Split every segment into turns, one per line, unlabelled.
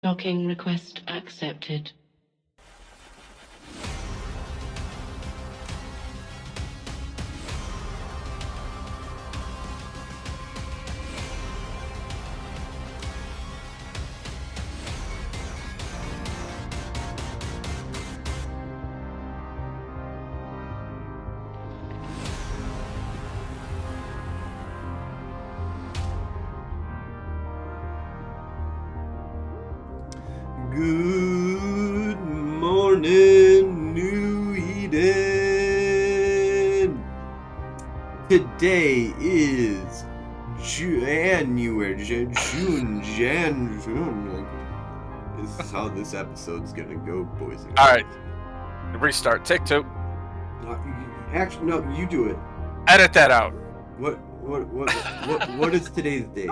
Docking request accepted.
Good morning, New Eden. Today is January. This is how this episode's gonna go, boys and girls.
All right, restart. Take two.
Actually, no, you do it.
Edit that out.
What is today's date?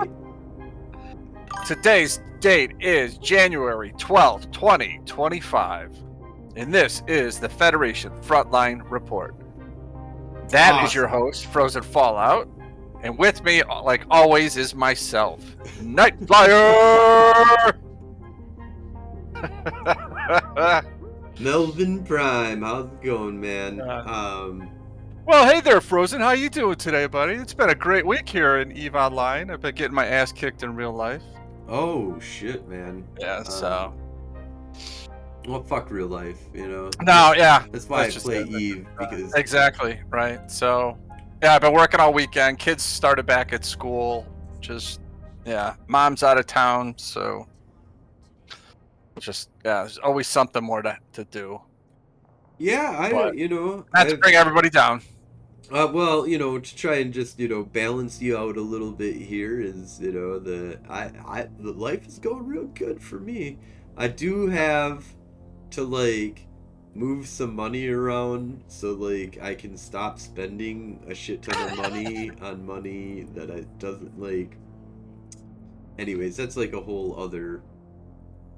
Today's date is January 12th, 2025. And this is the Federation Frontline Report. That is your host, Frozen Fallout. And with me, like always, is myself, Nightflyer!
Melvin Prime, how's it going, man?
Well, hey there, Frozen. How you doing today, buddy? It's been a great week here in EVE Online. I've been getting my ass kicked in real life.
Oh, shit, man.
Yeah, so...
Well, fuck real life, you know?
No, yeah.
That's why I play EVE, because...
Exactly, right. So, yeah, I've been working all weekend. Kids started back at school. Just, yeah. Mom's out of town, so... Just, yeah, there's always something more to do.
Yeah,
But
not
to bring everybody down.
Well, to try and just, balance you out a little bit here is, the life is going real good for me. I do have to, like, move some money around so, like, I can stop spending a shit ton of money on money that I doesn't, like... Anyways, that's, like, a whole other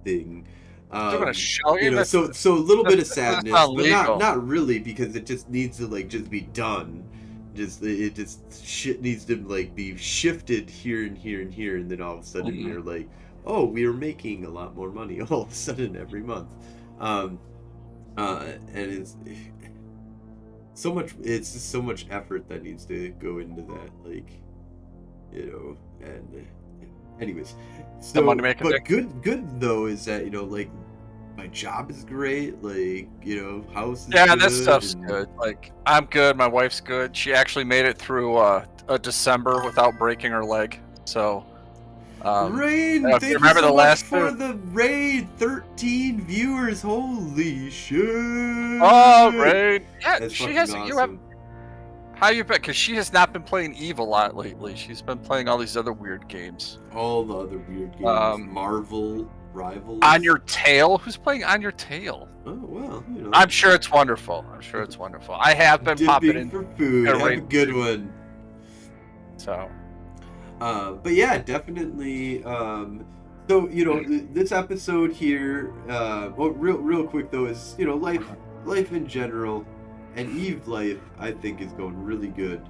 thing.
Doing a show here?
So a little bit of sadness, but
legal.
not really, because it just needs to, like, just be done. Shit needs to, like, be shifted here and here and here, and then all of a sudden we're like, oh, we are making a lot more money all of a sudden every month. And it's so much. It's just so much effort that needs to go into that, like, and. Anyways, so but good though is that like my job is great, like house is
yeah,
good,
that stuff's good. Like I'm good, my wife's good. She actually made it through a December without breaking her leg. So
Rain, thank you
remember
so
the
much
last
for the raid. 13 viewers, holy shit!
Oh, Rain, yeah,
that's
she has.
awesome.
You have. How you been? Because she has not been playing EVE a lot lately. She's been playing all these other weird games.
All the other weird games. Marvel Rivals.
On Your Tail? Who's playing On Your Tail?
Oh, well,
I'm sure it's wonderful. I have been popping in
for food. Have a good one.
So.
But yeah, definitely. So this episode here. Well, real quick though is life in general. And EVE life, I think, is going really good.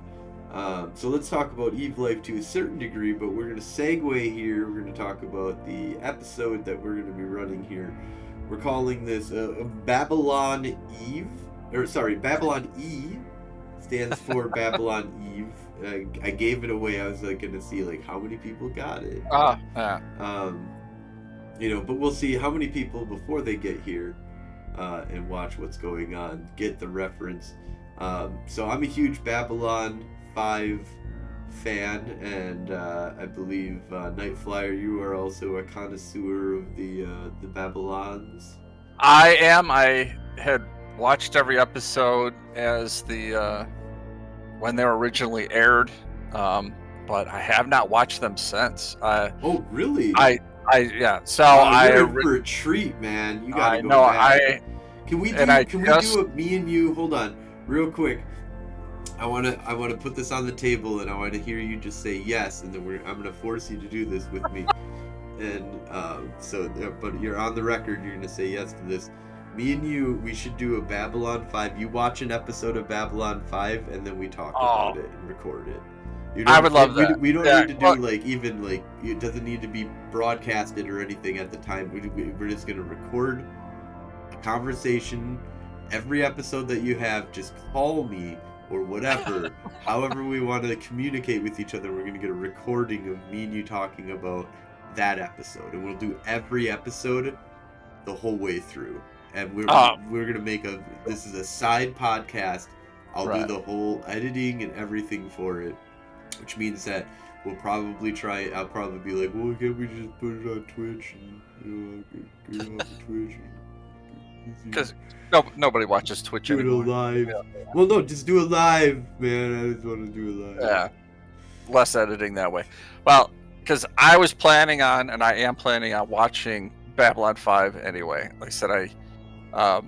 So let's talk about EVE life to a certain degree, but we're going to segue here. We're going to talk about the episode that we're going to be running here. We're calling this Babylon EVE. Babylon E stands for Babylon EVE. I gave it away. I was like going to see like how many people got it.
Yeah.
But we'll see how many people before they get here. And watch what's going on, get the reference. So I'm a huge Babylon 5 fan, and I believe Nightflyer, you are also a connoisseur of the Babylons.
I am. I had watched every episode as when they were originally aired, but I have not watched them since.
Oh, really?
Yeah. So you're
in for a treat, man. You gotta go back. Can we do it? Me and you. Hold on, real quick. I wanna put this on the table, and I want to hear you just say yes, and then I'm gonna force you to do this with me. And but you're on the record. You're gonna say yes to this. Me and you, we should do a Babylon 5. You watch an episode of Babylon 5, and then we talk about it and record it. You
I would love that.
We don't
Yeah,
need to do
well-
like even like it doesn't need to be broadcasted or anything at the time. We're just gonna record a conversation. Every episode that you have, just call me or whatever. However we want to communicate with each other, we're gonna get a recording of me and you talking about that episode, and we'll do every episode the whole way through. And we're gonna make this is a side podcast. I'll
Right.
do the whole editing and everything for it, which means that we'll probably I'll probably be like, well, can't we just put it on Twitch and get it off of Twitch?
Because nobody watches Twitch
do
anymore.
it live.
Yeah.
Well, no, just do it live, man. I just want to do it live.
Yeah, less editing that way. Well, because I was planning on, and I am planning on watching Babylon 5 anyway. Like I said, I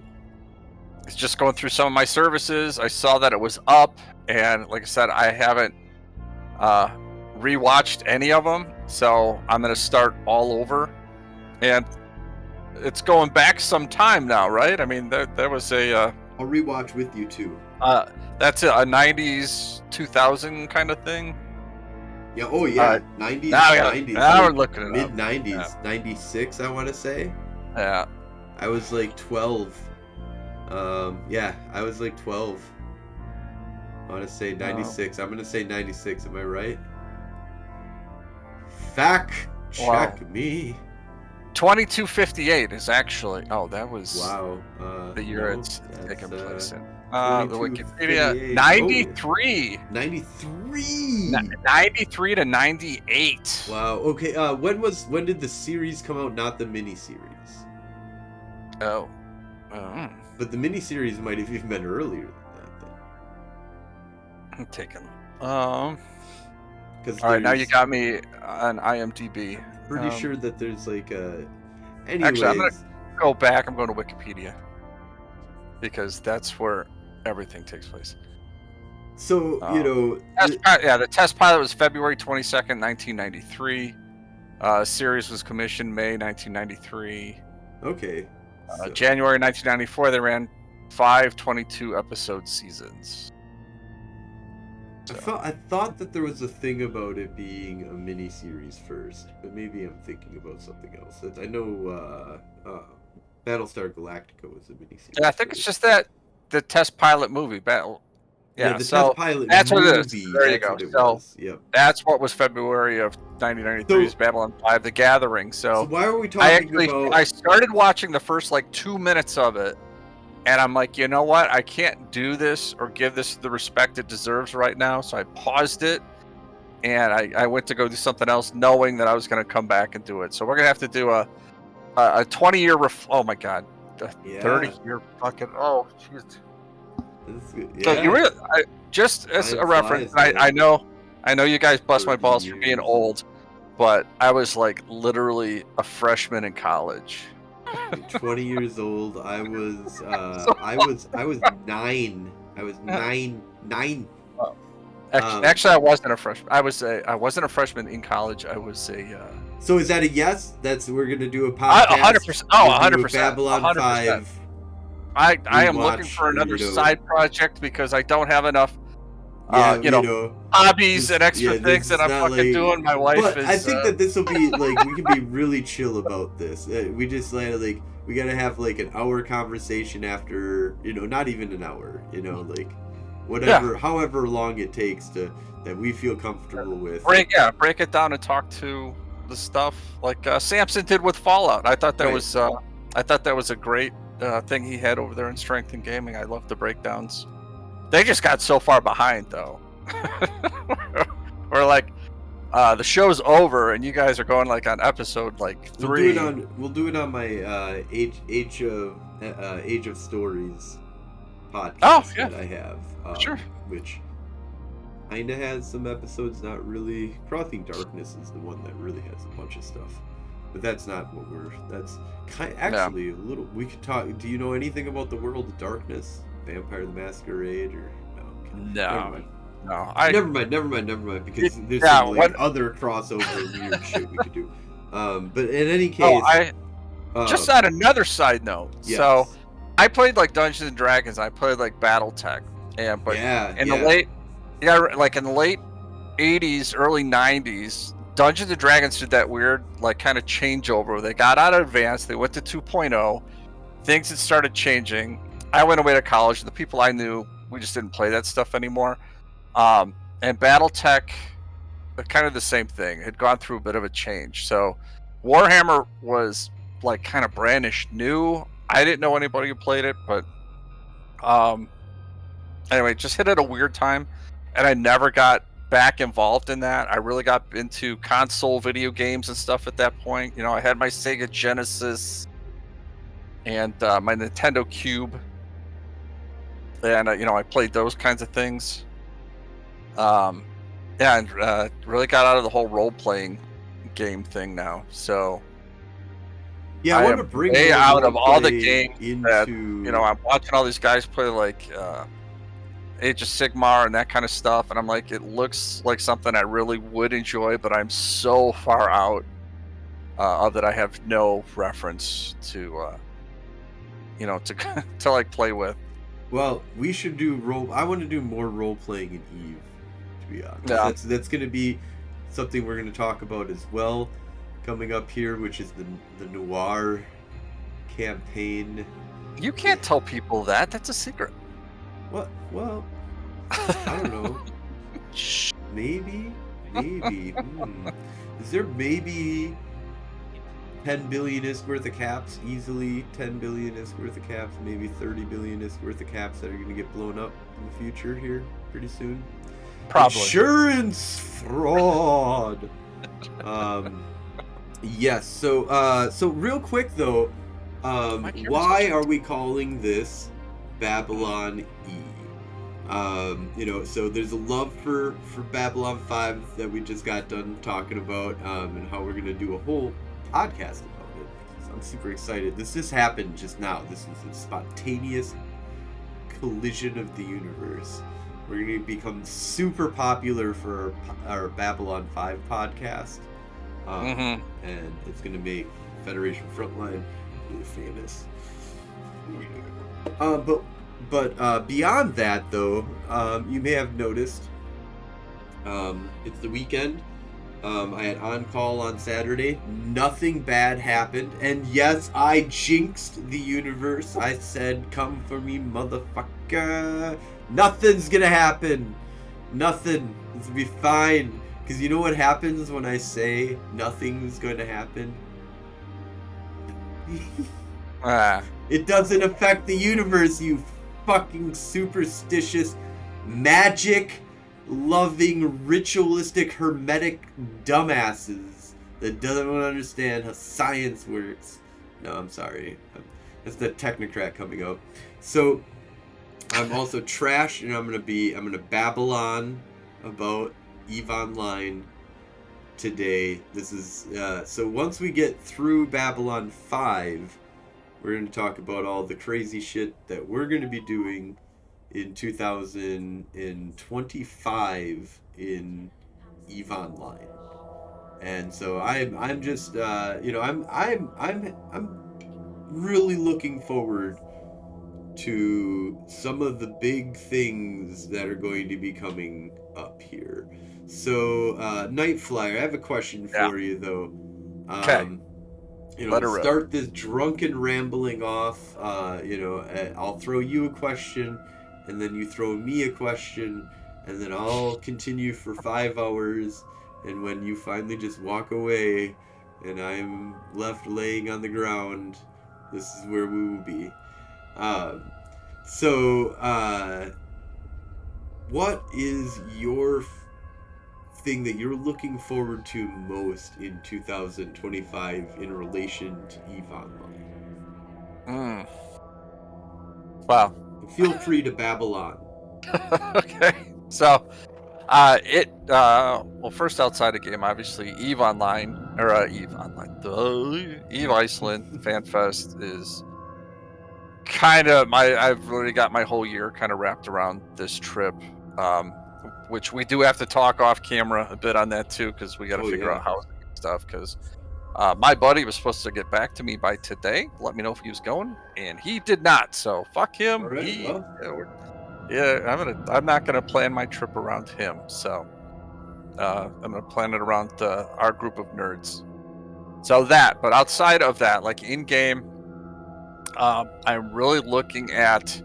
was just going through some of my services. I saw that it was up, and like I said, I haven't rewatched any of them, so I'm gonna start all over. And it's going back some time now, right? I mean, there was a
I'll rewatch with you too.
that's a 90s 2000 kind of thing.
Yeah. Oh yeah. 90s.
Now
90s.
we're looking it up.
Mid 90s. 96. I want to say.
Yeah.
I was like 12. Yeah, I was like 12. I want to say 96. I'm gonna say 96. Am I right? Fact check me.
2258 is actually. Oh, that was
Wow.
the year
no,
it's taking
that's,
place in. The
2258.
Wikipedia 93.
93.
93 to 98.
Wow. Okay. When did the series come out? Not the miniseries.
Oh.
But the miniseries might have even been earlier than that. Then.
I'm taking.
Because
All right, now you got me on IMDb.
Pretty sure that there's like a. Anyways,
Actually, I'm gonna go back. I'm going to Wikipedia because that's where everything takes place.
so you know.
The test pilot was February 22nd, 1993. Series was commissioned May 1993.
Okay. so-
January 1994, they ran 5 22-episode seasons.
I thought that there was a thing about it being a mini series first, but maybe I'm thinking about something else. I know Battlestar Galactica was a mini series.
Yeah, I think it's just that the test pilot movie battle. Yeah,
the
so
test pilot
that's what it is.
movie,
There you
that's
go.
what it
So
was. Yep.
that's what was February of 1993's Babylon 5: The Gathering.
So why are we
I
talking
actually
about?
I started watching the first like 2 minutes of it, and I'm like, you know what? I can't do this or give this the respect it deserves right now. So I paused it, and I went to go do something else, knowing that I was going to come back and do it. So we're gonna have to do a 20-year oh my god, a 30-year fucking jeez.
Yeah.
So you really, just as
Time
a reference,
flies,
I know you guys bust my
30
balls for being
years.
old, but I was like literally a freshman in college.
20 years old. I was I was 9. I was 9.
Actually, I wasn't a freshman. I wasn't a freshman in college. I was a.
So is that a yes? We're gonna do a podcast.
100%. Oh,
We'll do a
100%.
Babylon
100%.
5.
I am looking
Rewatch,
for another
you know.
side project because I don't have enough.
Yeah,
you know, hobbies and extra
yeah,
things
this
that
is
I'm
not
fucking
like-
doing. My wife
But
is.
I think that this will be like we can be really chill about this. We just like we gotta have like an hour conversation after, not even an hour. Like whatever, however long it takes that we feel comfortable with.
break it down and talk to the stuff like Samson did with Fallout. I thought that was a great thing he had over there in Strength and Gaming. I love the breakdowns. They just got so far behind though. We're like the show's over and you guys are going like on episode like 3.
We'll do it on my Age of Stories podcast that I have.
Sure.
Which kinda has some episodes, not really. Crossing Darkness is the one that really has a bunch of stuff. But that's not what that's actually a little, we could talk. Do you know anything about the World of Darkness? Vampire the Masquerade or no? Never mind, because there's some other crossover and weird shit we could do. But in any case,
just on another side note,
yes.
so I played like Dungeons and Dragons, I played like BattleTech, the late 80s, early 90s, Dungeons and Dragons did that weird, like, kind of changeover. They got out of Advanced, they went to 2.0. Things had started changing. I went away to college, and the people I knew, we just didn't play that stuff anymore. And BattleTech, kind of the same thing, had gone through a bit of a change. So Warhammer was like kind of brandish new. I didn't know anybody who played it, but anyway, just hit at a weird time, and I never got back involved in that. I really got into console video games and stuff at that point. You know, I had my Sega Genesis and my Nintendo Cube, and you know, I played those kinds of things. Yeah, and really got out of the whole role-playing game thing now. So
yeah, I want to bring
way out of all the
roleplay
games
into
that, you know, I'm watching all these guys play like Age of Sigmar and that kind of stuff, and I'm like, it looks like something I really would enjoy, but I'm so far out of that I have no reference to, you know, to to like play with.
Well, we should do I want to do more role playing in Eve, to be honest.
Yeah.
That's going to be something we're going to talk about as well coming up here, which is the noir campaign.
You can't tell people that. That's a secret.
What? Well, I don't know. Maybe. Is there maybe 10 billion-ish worth of caps, easily 10 billion-ish worth of caps, maybe 30 billion-ish worth of caps that are going to get blown up in the future here pretty soon?
Probably.
Insurance fraud. Yes. So real quick though, why are we calling this Babylon E? You know, so there's a love for Babylon 5 that we just got done talking about, and how we're gonna do a whole podcast about it. So I'm super excited. This just happened just now. This is a spontaneous collision of the universe. We're going to become super popular for our Babylon 5 podcast. And it's going to make Federation Frontline really famous. But beyond that, though, you may have noticed it's the weekend. I had on-call on Saturday. Nothing bad happened. And yes, I jinxed the universe. I said, come for me, motherfucker. Nothing's gonna happen. Nothing. It's gonna be fine. Because you know what happens when I say nothing's going to happen? It doesn't affect the universe, you fucking superstitious, magic-loving, ritualistic, hermetic dumbasses that doesn't understand how science works. No, I'm sorry. That's the technocrat coming out. So, I'm also trash, and I'm gonna babble on about EVE Online today. This is so once we get through Babylon 5, we're going to talk about all the crazy shit that we're going to be doing in 2025 in EVE Online. And so I'm just I'm really looking forward to some of the big things that are going to be coming up here. So, Nightflyer, I have a question for you, though.
Okay.
Start this drunken rambling off. I'll throw you a question, and then you throw me a question, and then I'll continue for 5 hours, and when you finally just walk away, and I'm left laying on the ground, this is where we will be. What is your thing that you're looking forward to most in 2025 in relation to EVE Online?
Wow.
Feel free to babble on.
Okay. So, first outside the game, obviously, EVE Online, or EVE Iceland Fan Fest is kind of I've already got my whole year kind of wrapped around this trip, which we do have to talk off camera a bit on that too, because we got to figure out housing and stuff. Because my buddy was supposed to get back to me by today, let me know if he was going, and he did not. So fuck him.
Right,
I'm not gonna plan my trip around him. So I'm gonna plan it around our group of nerds. So but outside of that, like in game, I'm really looking at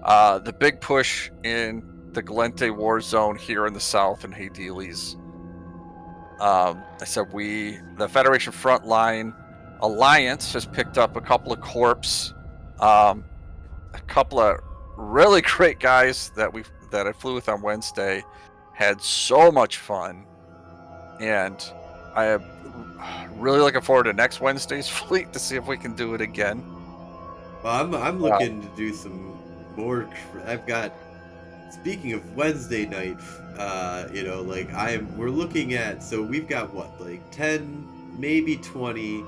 the big push in the Galente war zone here in the south in Hadeles. I said the Federation Frontline Alliance has picked up a couple of corps, a couple of really great guys that I flew with on Wednesday. Had so much fun, and I am really looking forward to next Wednesday's fleet to see if we can do it again.
Well, I'm looking to do some more. I've got. Speaking of Wednesday night, we're looking at. So we've got what, like 10, maybe 20,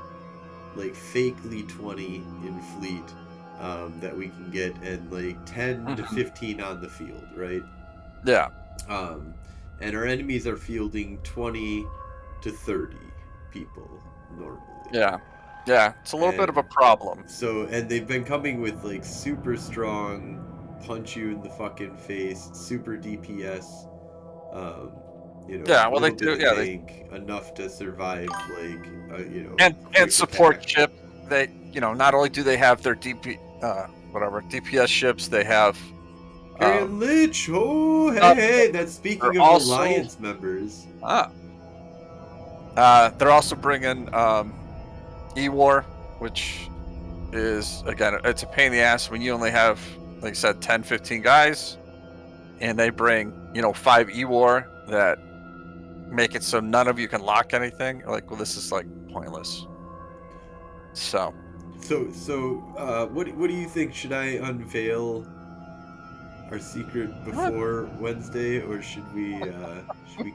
like fakely 20 in fleet, that we can get, and like 10 to 15 on the field, right?
Yeah.
And our enemies are fielding 20 to 30 people normally.
Yeah. It's a little bit of a problem.
So, and they've been coming with like super strong, punch you in the fucking face, super DPS.
Yeah, well, they do. Yeah,
enough to survive, like
and support attack. Ship. They, not only do they have their DPS ships, they have.
Lich, hey, that's speaking of Alliance members.
They're also bringing E-War, which is, again, it's a pain in the ass when you only have, like I said, 10, 15 guys, and they bring, 5 E-War that make it so none of you can lock anything. Like, well, this is like pointless. So what do you think? Should I unveil our secret before Wednesday, or should we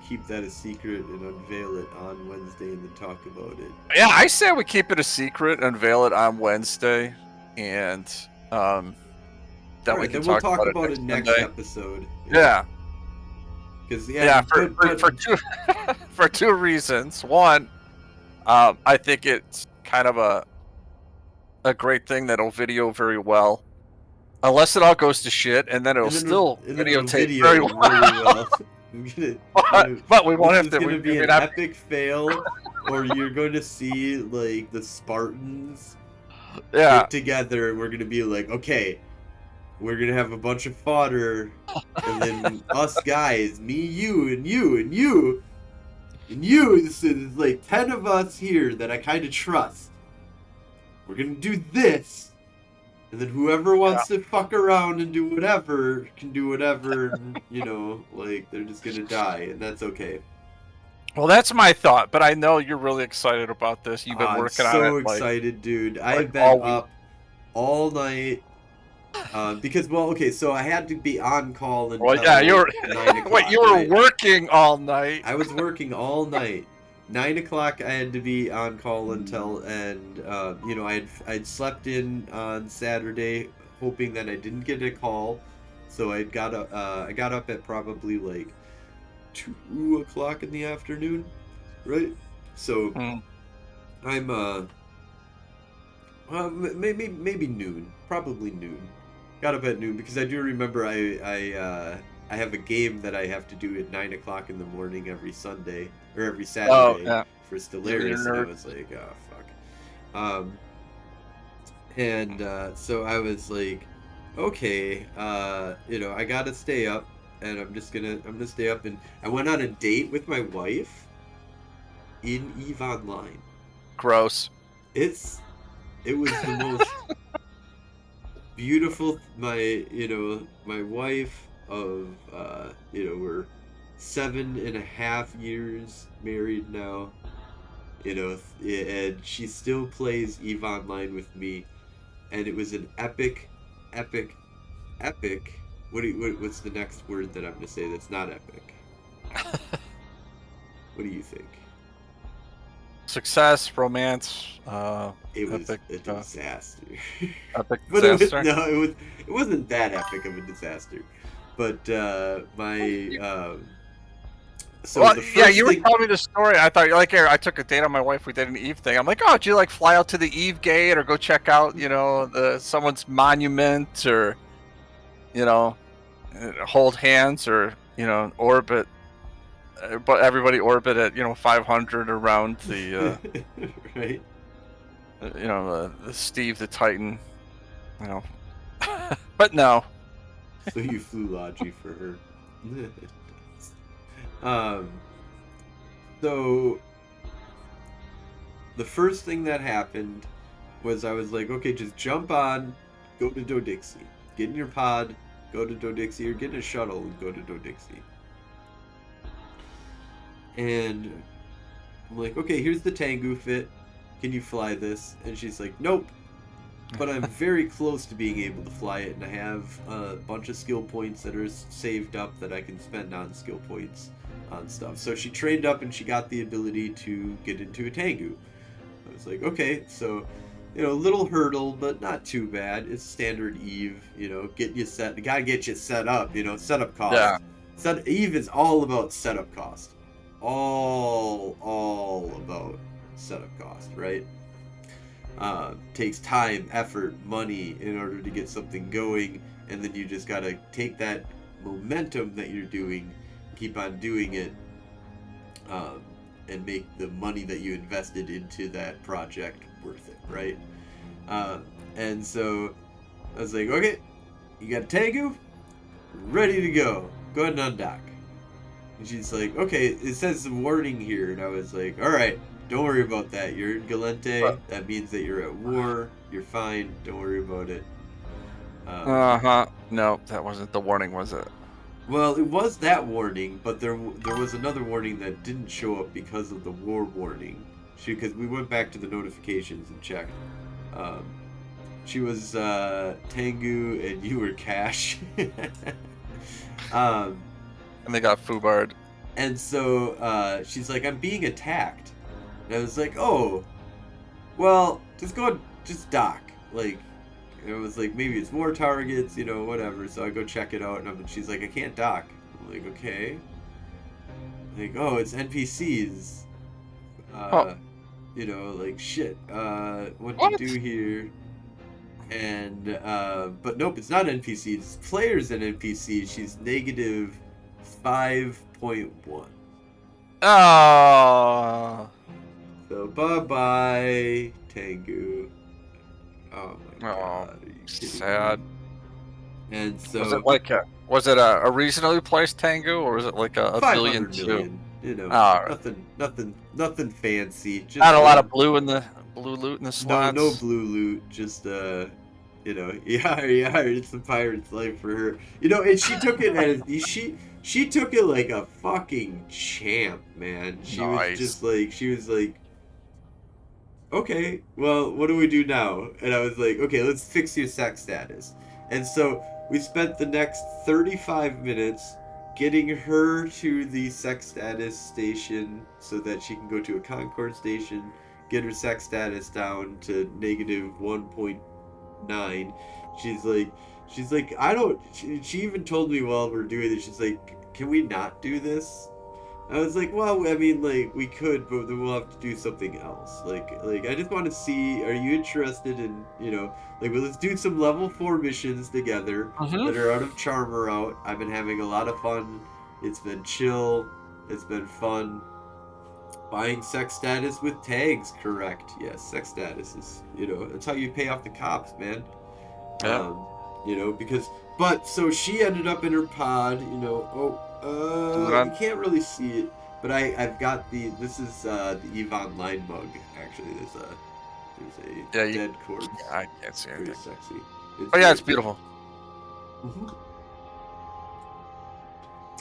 keep that a secret and unveil it on Wednesday and then talk about it? Yeah, I say we keep it a secret, unveil it on Wednesday, and then we'll talk about it next episode. Yeah. Because for two reasons. One, I think it's kind of a great thing that'll video very well. Unless it all goes to shit, and then it'll still videotape very well. But we won't have to. It's going to be an epic fail, or you're going to see like the Spartans get together, and we're going to be like, okay, we're going to have a bunch of fodder, and then us guys, me, you, and you, and you, and you. This is like 10 of us here that I kind of trust. We're going to do this. And then whoever wants to fuck around and do whatever can do whatever, and, like, they're just gonna die, and that's okay. Well, that's my thought, but I know you're really excited about this. You've been working on it. I'm so excited, dude. I've been up all night, because, so I had to be on call until 9 o'clock. Wait, you were working all night? I was working all night. 9 o'clock, I had to be on call until, and I'd slept in on Saturday, hoping that I didn't get a call. So I got up at probably like 2 o'clock in the afternoon, right? So I'm maybe noon, probably noon. Got up at noon because I do remember I have a game that I have to do at 9 o'clock in the morning every Sunday, or every Saturday for Stellaris, and I was like, oh, fuck. So I was like, okay, I gotta stay up, and I'm gonna stay up, and I went on a date with my wife in EVE Online. Gross. It was the most beautiful, my wife of, we're 7.5 years married now, and she still plays EVE Online with me, and it was an epic, what's the next word that I'm going to say that's not epic? What do you think? Success, romance, it was epic, a disaster. Epic disaster? It wasn't that epic of a disaster. But you were telling me the story. I thought, I took a date on my wife. We did an Eve thing. I'm like, oh, did you fly out to the Eve gate or go check out, someone's monument, or, hold hands, or, orbit but everybody orbit at 500 around the
right.
the Steve the Titan, but no.
So you flew Logi for her. So the first thing that happened was I was like, okay, just jump on, go to Do-Dixie, get in your pod, go to Do-Dixie, or get in a shuttle and go to Do-Dixie. And I'm like, okay, here's the Tengu fit. Can you fly this? And she's like, nope. But I'm very close to being able to fly it, and I have a bunch of skill points that are saved up that I can spend on skill points on stuff. So she trained up and she got the ability to get into a Tengu. I was like, okay, so, a little hurdle, but not too bad. It's standard Eve, get you set. You gotta get you set up, setup cost. Yeah. Eve is all about setup cost. All about setup cost, right? Takes time, effort, money in order to get something going, and then you just gotta take that momentum that you're doing, keep on doing it, and make the money that you invested into that project worth it, right? And so I was like, okay, you got a Tengu? Ready to go. Go ahead and undock. And she's like, okay, it says some warning here. And I was like, alright, don't worry about that. You're in Galente. That means that you're at war. You're fine. Don't worry about it.
No, that wasn't the warning, was it?
Well, it was that warning, but there was another warning that didn't show up because of the war warning. Because we went back to the notifications and checked. She was Tengu and you were Cash.
And they got foobarred.
And so she's like, I'm being attacked. And I was like, oh, well, just dock. Like, it was like, maybe it's more targets, whatever. So I go check it out, and she's like, I can't dock. I'm like, okay. Like, oh, it's NPCs. Like, shit. What to do here? And, but nope, it's not NPCs. It's players and NPCs. She's negative 5.1.
Oh.
So bye-bye, Tengu. Oh my god.
Sad.
And so
was it a reasonably placed Tengu, or was it like a billion?
Nothing fancy. Just
not a lot of blue loot in the slots.
No blue loot. Just it's the pirate's life for her. And she took it as she took it like a fucking champ, man. She was like, okay, well, what do we do now? And I was like, okay, let's fix your sex status. And so we spent the next 35 minutes getting her to the sex status station so that she can go to a Concord station, get her sex status down to negative 1.9. She's like, I don't. She even told me while we're doing this, she's like, can we not do this? I was like, well, I mean, like, we could, but then we'll have to do something else. Like, I just want to see, are you interested in, well, let's do some level 4 missions together that are out of Charmer Route. I've been having a lot of fun. It's been chill. It's been fun. Buying sex status with tags, correct. Yes, sex status is, that's how you pay off the cops, man.
Yeah.
So she ended up in her pod, you can't really see it, but I've got this is the EVE Online mug, actually. There's a dead corpse.
Yeah, I can't see anything.
Pretty sexy.
It's beautiful.
Mm-hmm.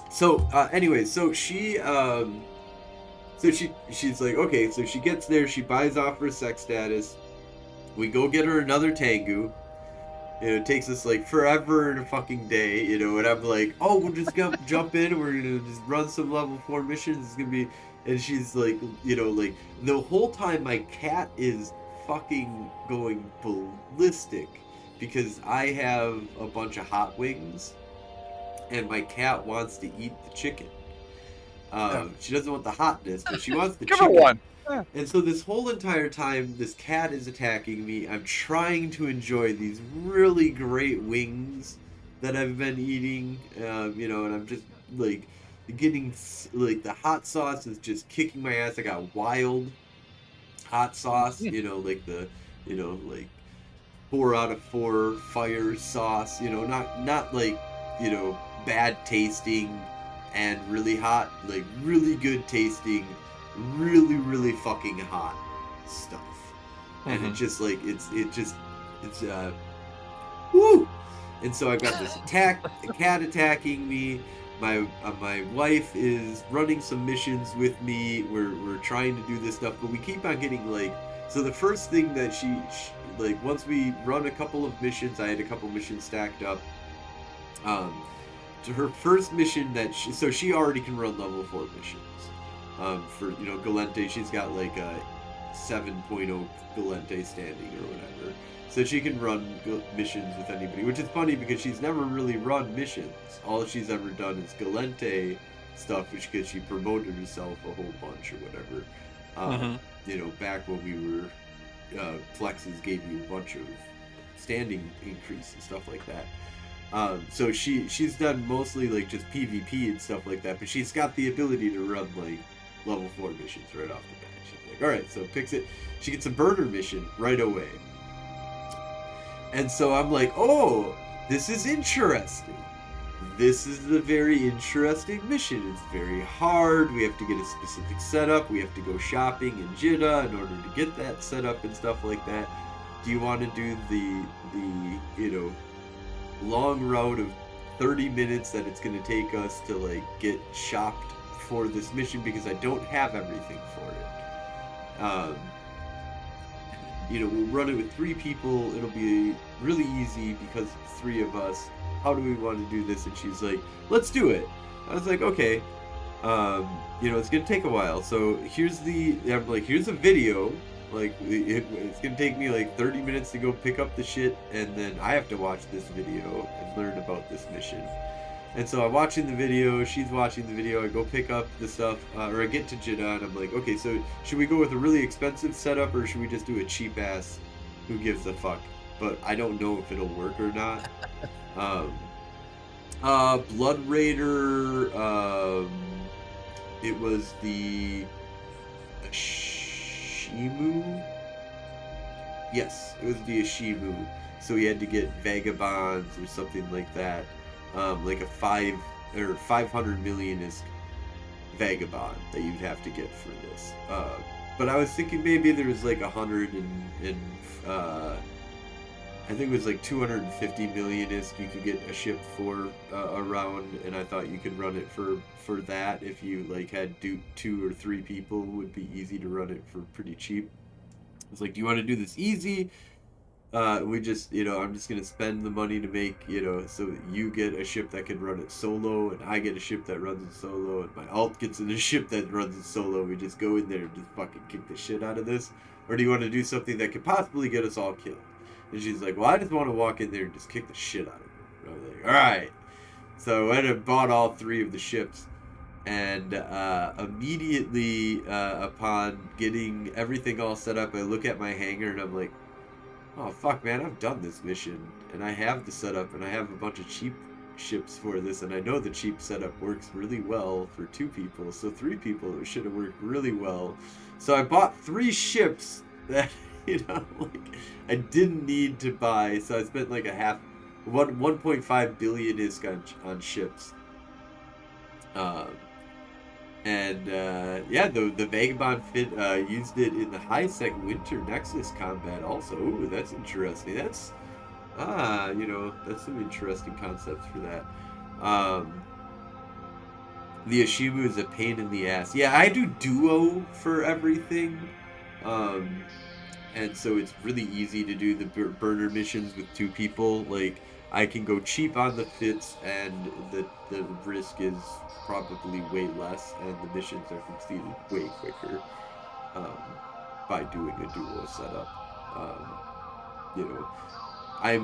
So, anyway, so she's like, okay, so she gets there, she buys off her sex status, we go get her another Tengu. It takes us like forever and a fucking day, and I'm like, oh, we'll just jump in and we're gonna just run some level 4 missions. It's gonna be, and she's like, like the whole time my cat is fucking going ballistic because I have a bunch of hot wings and my cat wants to eat the chicken. She doesn't want the hotness, but she wants the chicken.
Give her one.
And so this whole entire time, this cat is attacking me. I'm trying to enjoy these really great wings that I've been eating, and I'm just like, getting like the hot sauce is just kicking my ass. I got wild hot sauce, like like 4 out of 4 fire sauce, not like, bad tasting and really hot, like really good tasting, really, really fucking hot stuff. And it just like, it's woo! And so I've got this cat attacking me. My wife is running some missions with me. We're trying to do this stuff, but we keep on getting like. So the first thing that she like, once we run a couple of missions, I had a couple missions stacked up. To her first mission that she already can run level 4 missions. For Galente, she's got like a 7.0 Galente standing or whatever. So she can run missions with anybody, which is funny because she's never really run missions. All she's ever done is Galente stuff, because she promoted herself a whole bunch or whatever. Back when we were, Plexes gave you a bunch of standing increase and stuff like that. So she's done mostly like just PvP and stuff like that, but she's got the ability to run like level 4 missions right off the bat. She's like, alright, so picks it. She gets a burner mission right away. And so I'm like, oh, this is interesting. This is a very interesting mission. It's very hard. We have to get a specific setup. We have to go shopping in Jeddah in order to get that set up and stuff like that. Do you want to do the long route of 30 minutes that it's going to take us to like get shopped for this mission, because I don't have everything for it. We'll run it with 3 people. It'll be really easy because it's 3 of us. How do we want to do this? And she's like, let's do it. I was like, okay. It's going to take a while. So here's a video. Like, it's going to take me like 30 minutes to go pick up the shit. And then I have to watch this video and learn about this mission. And so I'm watching the video, she's watching the video, I go pick up the stuff, or I get to Jeddah, and I'm like, okay, so should we go with a really expensive setup, or should we just do a cheap-ass, who gives a fuck? But I don't know if it'll work or not. Blood Raider, it was the Ashimu? Yes, it was the Ashimu. So we had to get Vagabonds or something like that. Like a 500 millionist Vagabond that you'd have to get for this. But I was thinking maybe there was like 100 and I think it was like 250 millionist you could get a ship for around, and I thought you could run it for that if you like had 2 or 3 people. It would be easy to run it for pretty cheap. It's like, do you want to do this easy? We just, I'm just going to spend the money to make, so you get a ship that can run it solo, and I get a ship that runs it solo, and my alt gets in a ship that runs it solo. We just go in there and just fucking kick the shit out of this. Or do you want to do something that could possibly get us all killed? And she's like, well, I just want to walk in there and just kick the shit out of it. And I was like, alright. So I went and bought all 3 of the ships. And immediately upon getting everything all set up, I look at my hangar and I'm like, oh fuck, man, I've done this mission and I have the setup and I have a bunch of cheap ships for this, and I know the cheap setup works really well for 2 people, so 3 people it should have worked really well. So I bought 3 ships that I didn't need to buy, so I spent like 1.5 billion ISK on ships. The Vagabond fit used it in the high-sec Winter Nexus combat also. Ooh, that's interesting. That's that's some interesting concepts for that. The Ashimu is a pain in the ass. Yeah, I do duo for everything. And so it's really easy to do the burner missions with 2 people. Like, I can go cheap on the fits, and the risk is probably way less, and the missions are completed way quicker by doing a duo setup. I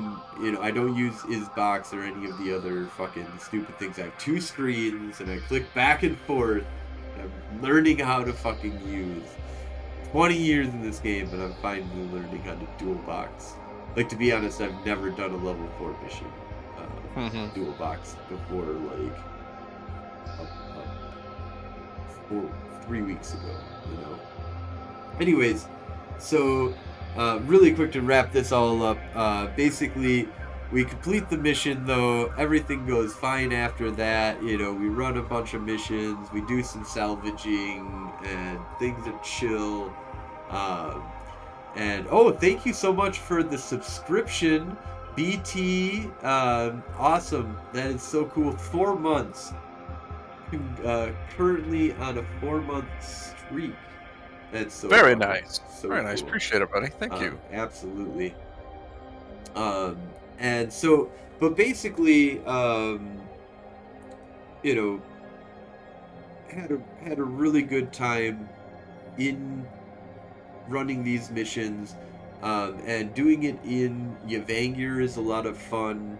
don't use Isbox or any of the other fucking stupid things. I have 2 screens, and I click back and forth. And I'm learning how to fucking use. 20 years in this game, but I'm finally learning how to dual box. Like, to be honest, I've never done a level 4 mission dual box before, like 3 weeks ago, you know. Anyways, so really quick to wrap this all up. Basically, we complete the mission though. Everything goes fine after that. You know, we run a bunch of missions. We do some salvaging, and things are chill. And oh, thank you so much for the subscription, BT. Awesome. That is so cool. 4 months. Currently on a 4-month streak. That's so
very
awesome.
nice.
So
very nice.
cool.
Appreciate it, buddy. Thank you.
Absolutely. And so, but basically, you know, had a really good time in running these missions, and doing it in Yvangir is a lot of fun.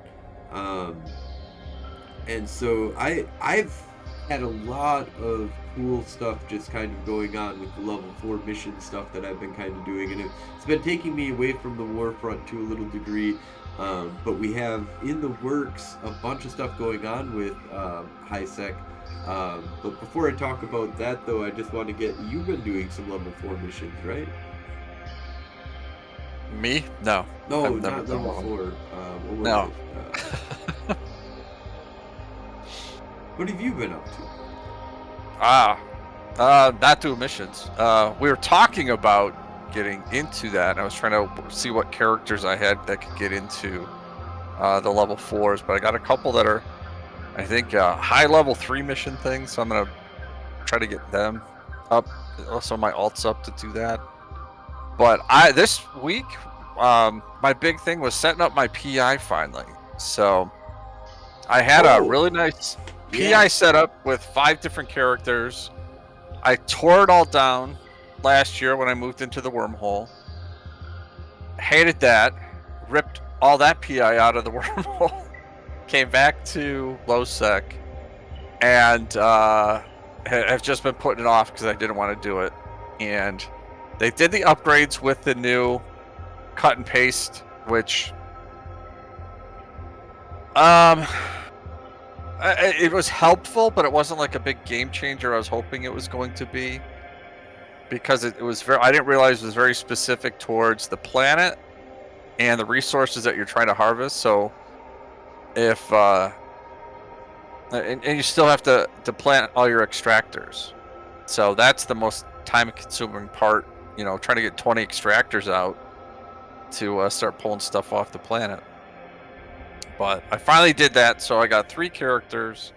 And so I've had a lot of cool stuff just kind of going on with the level 4 mission stuff that I've been kind of doing, and it's been taking me away from the Warfront to a little degree, but we have in the works a bunch of stuff going on with HiSec. But before I talk about that though, I just want to get, you've been doing some level 4 missions, right?
Me? No.
No,
I've never
not
done
level
one.
4. What was
No.
it? What have you been up to?
Not doing missions. We were talking about getting into that, and I was trying to see what characters I had that could get into the level 4s, but I got a couple that are, I think, high level 3 mission things, so I'm gonna try to get them up, also my alts up to do that. But this week, my big thing was setting up my PI finally. So I had a really nice PI setup with 5 different characters. I tore it all down last year when I moved into the wormhole. Hated that. Ripped all that PI out of the wormhole. Came back to low sec, and have just been putting it off because I didn't want to do it. And they did the upgrades with the new cut and paste, which it was helpful, but it wasn't like a big game changer I was hoping it was going to be, because it was very, I didn't realize it was very specific towards the planet and the resources that you're trying to harvest. So if and you still have to plant all your extractors, so that's the most time consuming part, you know, trying to get 20 extractors out to start pulling stuff off the planet. But I finally did that, so I got 3 characters.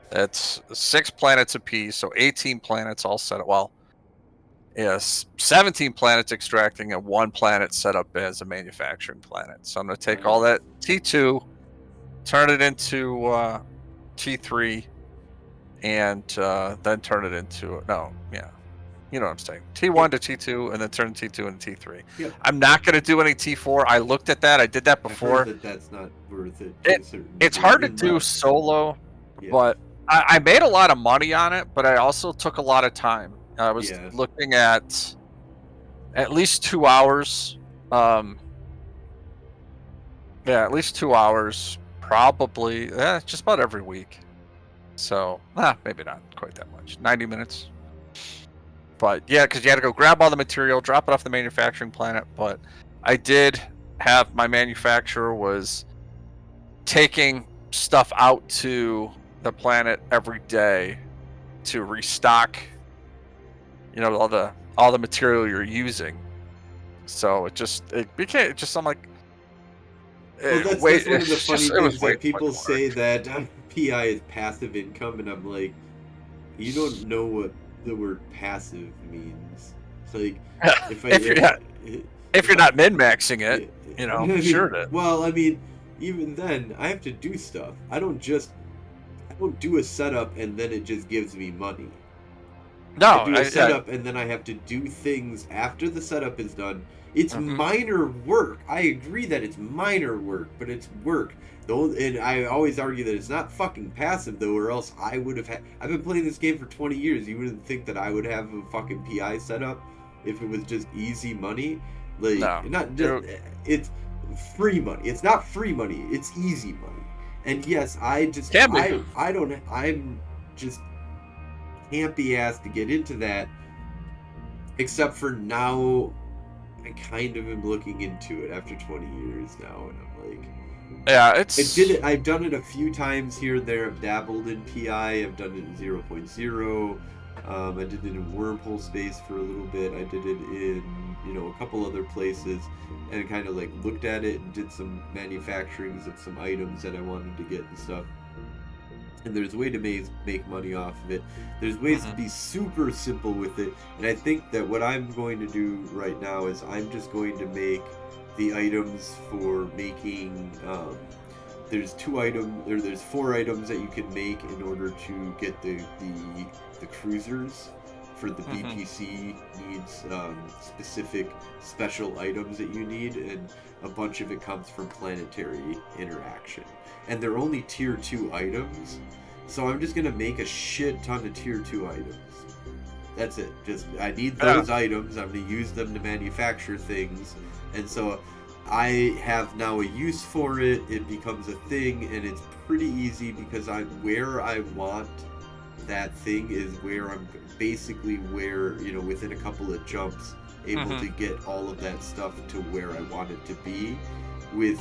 That's 6 planets apiece, so 18 planets all set up. Well, yes, 17 planets extracting and 1 planet set up as a manufacturing planet. So I'm going to take all that T2, turn it into T3, and then turn it into you know what I'm saying, T1 to T2, and then turn T2 into T3.
Yep.
I'm not going to do any T4. I looked at that. I did that before.
I've heard that's not worth it.
It's hard to do solo, but I made a lot of money on it, but I also took a lot of time. I was looking at least 2 hours. At least 2 hours, probably just about every week. So, maybe not quite that much. 90 minutes. But yeah, because you had to go grab all the material, drop it off the manufacturing planet. But I did have, my manufacturer was taking stuff out to the planet every day to restock, you know, all the material you're using. So it became just, I'm like,
that's one of the funny things that people say that PI is passive income, and I'm like, you don't know what the word passive means. It's like,
if you're not min-maxing it, you know, sure it is.
Well, I mean, even then, I have to do stuff. I don't do a setup and then it just gives me money.
No,
I do a setup and then I have to do things after the setup is done. It's minor work. I agree that it's minor work, but it's work. And I always argue that it's not fucking passive though, or else I would have I've been playing this game for 20 years. You wouldn't think that I would have a fucking PI setup if it was just easy money. Like, it's free money. It's not free money. It's easy money. And yes, I'm just can't be asked to get into that. Except for now, I kind of am looking into it after 20 years now, and I'm like,
Yeah,
I've done it a few times here and there. I've dabbled in PI. I've done it in 0.0. I did it in wormhole space for a little bit. I did it in a couple other places, and kind of like looked at it and did some manufacturings of some items that I wanted to get and stuff. And there's a way to make money off of it. There's ways to be super simple with it. And I think that what I'm going to do right now is I'm just going to make the items for making. There's 4 items that you can make in order to get the cruisers. For the BPC needs specific special items that you need, and a bunch of it comes from planetary interaction. And they're only tier 2 items, so I'm just gonna make a shit ton of tier 2 items. That's it. Just I need those items. I'm gonna use them to manufacture things, and so I have now a use for it. It becomes a thing, and it's pretty easy because where I want that thing is where I'm basically within a couple of jumps able to get all of that stuff to where I want it to be, with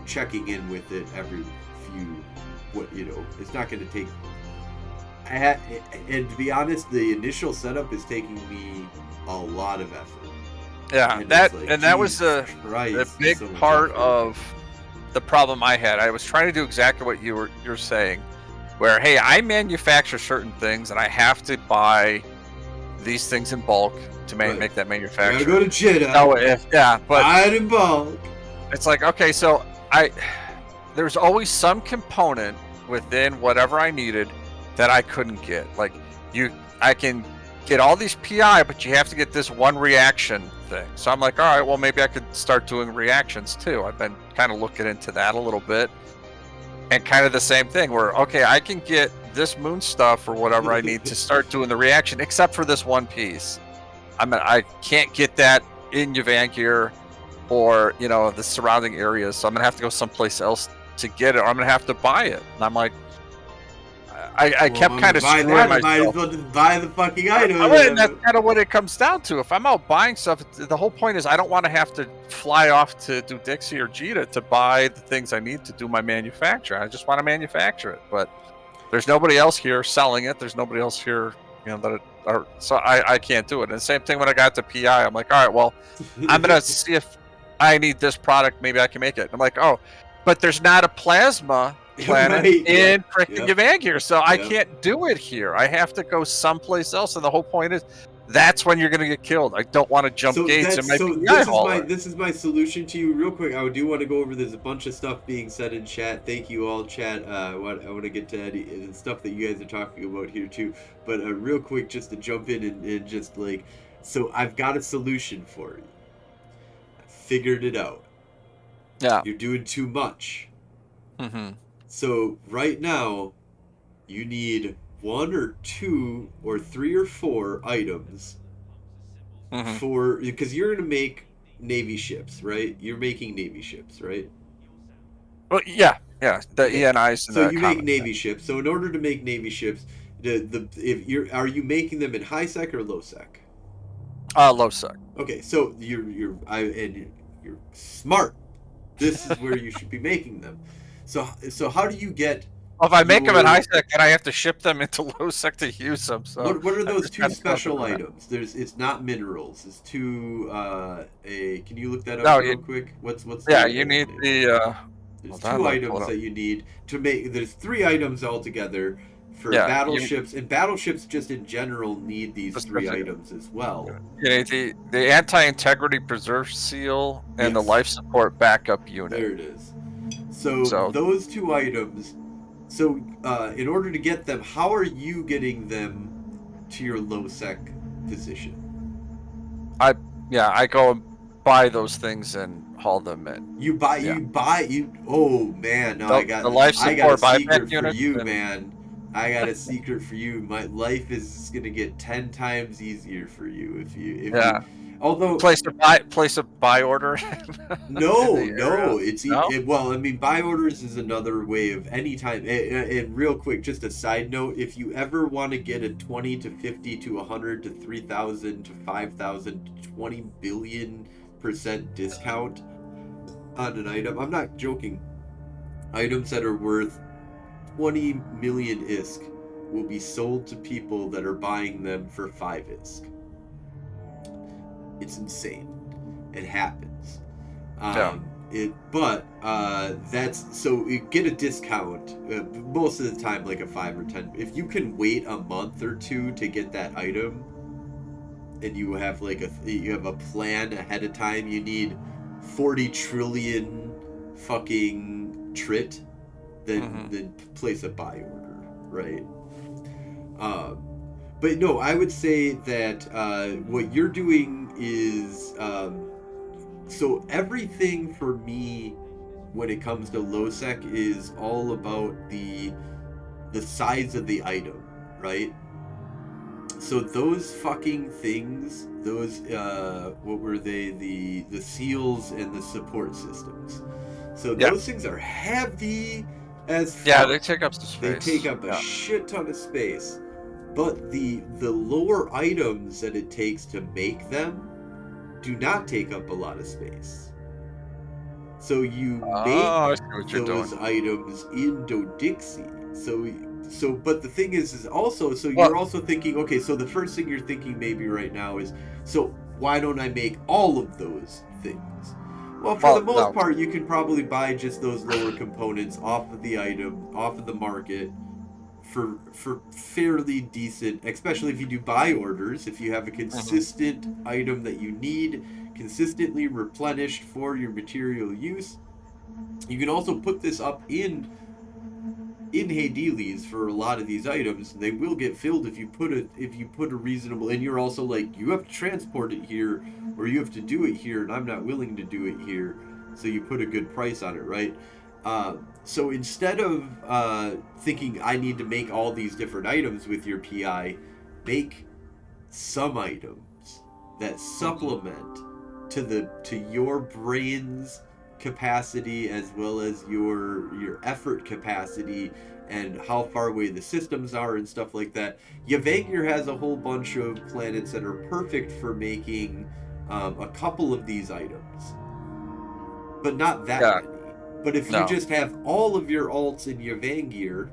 checking in with it every few it's not going to take and to be honest, the initial setup is taking me a lot of effort.
Yeah,
and
that was a big part of the problem I had. I was trying to do exactly what you're saying, where, hey, I manufacture certain things and I have to buy these things in bulk to make that manufacture.
I go to Jeddah.
But
buy it in bulk.
It's like, okay, so there's always some component within whatever I needed that I couldn't get. Like I can get all these PI, but you have to get this one reaction thing. So I'm like, all right, well, maybe I could start doing reactions too. I've been kind of looking into that a little bit. And kind of the same thing where, okay, I can get this moon stuff or whatever I need to start doing the reaction, except for this one piece. I can't get that in Yvangir or, the surrounding areas. So I'm going to have to go someplace else to get it, or I'm going to have to buy it. And I'm like, I kept kind of screwing myself.
Might as well just buy the fucking item.
And that's kind of what it comes down to. If I'm out buying stuff, the whole point is I don't want to have to fly off to do Dixie or Jita to buy the things I need to do my manufacture. I just want to manufacture it. But there's nobody else here selling it. There's nobody else here, so I can't do it. And the same thing when I got to PI. I'm like, all right, well, I'm going to see if I need this product. Maybe I can make it. I'm like, oh, but there's not a plasma planet in freaking Yvangir, so I can't do it here. I have to go someplace else, and the whole point is that's when you're going to get killed. I don't want to jump gates in my
this is my solution to you real quick. I do want to go over, there's a bunch of stuff being said in chat. Thank you all, chat. I want to get to Eddie and stuff that you guys are talking about here too, but real quick, just to jump in and just like, so I've got a solution for you. I figured it out. You're doing too much. So right now, you need 1 or 2 or 3 or 4 items because you're going to make Navy ships, right? You're making Navy ships, right?
Well, yeah, the ENIs.
So you make Navy ships. So in order to make Navy ships, are you making them in high sec or low sec?
Low sec.
Okay, so you're smart. This is where you should be making them. So how do you get?
Well, if I make them in high sec, then I have to ship them into low sec to use them. So
what are those 2 special items? It's not minerals. It's 2. Can you look that up real quick? What's?
Yeah, you need the.
There's 2 items that you need to make. There's 3 items altogether for battleships, and battleships just in general need these 3 items as well.
Yeah, the anti-integrity preserve seal and the life support backup unit.
There it is. So those 2 items. So in order to get them, how are you getting them to your low sec position? I
go and buy those things and haul them in.
Oh man, no, I got a secret for you, man. I got a secret for you. My life is gonna get 10 times easier for you if you Although
place a buy order.
no,
in the area? No?
well, I mean, buy orders is another way of any time. And real quick, just a side note: if you ever want to get a 20 to 50 to 100 to 3,000 to 5,000 to 20 billion% discount on an item, I'm not joking. Items that are worth 20 million ISK will be sold to people that are buying them for 5 ISK. It's insane. It happens. That's so you get a discount most of the time, like a 5 or 10. If you can wait a month or two to get that item, and you have a plan ahead of time, you need 40 trillion fucking trit, then place a buy order, right? But no, I would say that what you're doing is so everything for me when it comes to low sec is all about the size of the item, right? So those fucking things, those what were they? The seals and the support systems. So those things are heavy as fuck.
Yeah, they take up some space.
They take up a shit ton of space. But the lower items that it takes to make them do not take up a lot of space. So you make those items in Dodixie. So but the thing is also, so you're also thinking, okay, so the first thing you're thinking maybe right now is, so why don't I make all of those things? Well, for the most part, you can probably buy just those lower components off of the item, off of the market, for fairly decent, especially if you do buy orders. If you have a consistent item that you need, consistently replenished for your material use, you can also put this up in Hades for a lot of these items. They will get filled if you put a reasonable, and you're also like, you have to transport it here, or you have to do it here, and I'm not willing to do it here, so you put a good price on it, right? So instead of thinking I need to make all these different items with your PI, make some items that supplement to your brain's capacity, as well as your effort capacity and how far away the systems are and stuff like that. Yvangir has a whole bunch of planets that are perfect for making a couple of these items, but not that many. But if you just have all of your alts in Yvangir,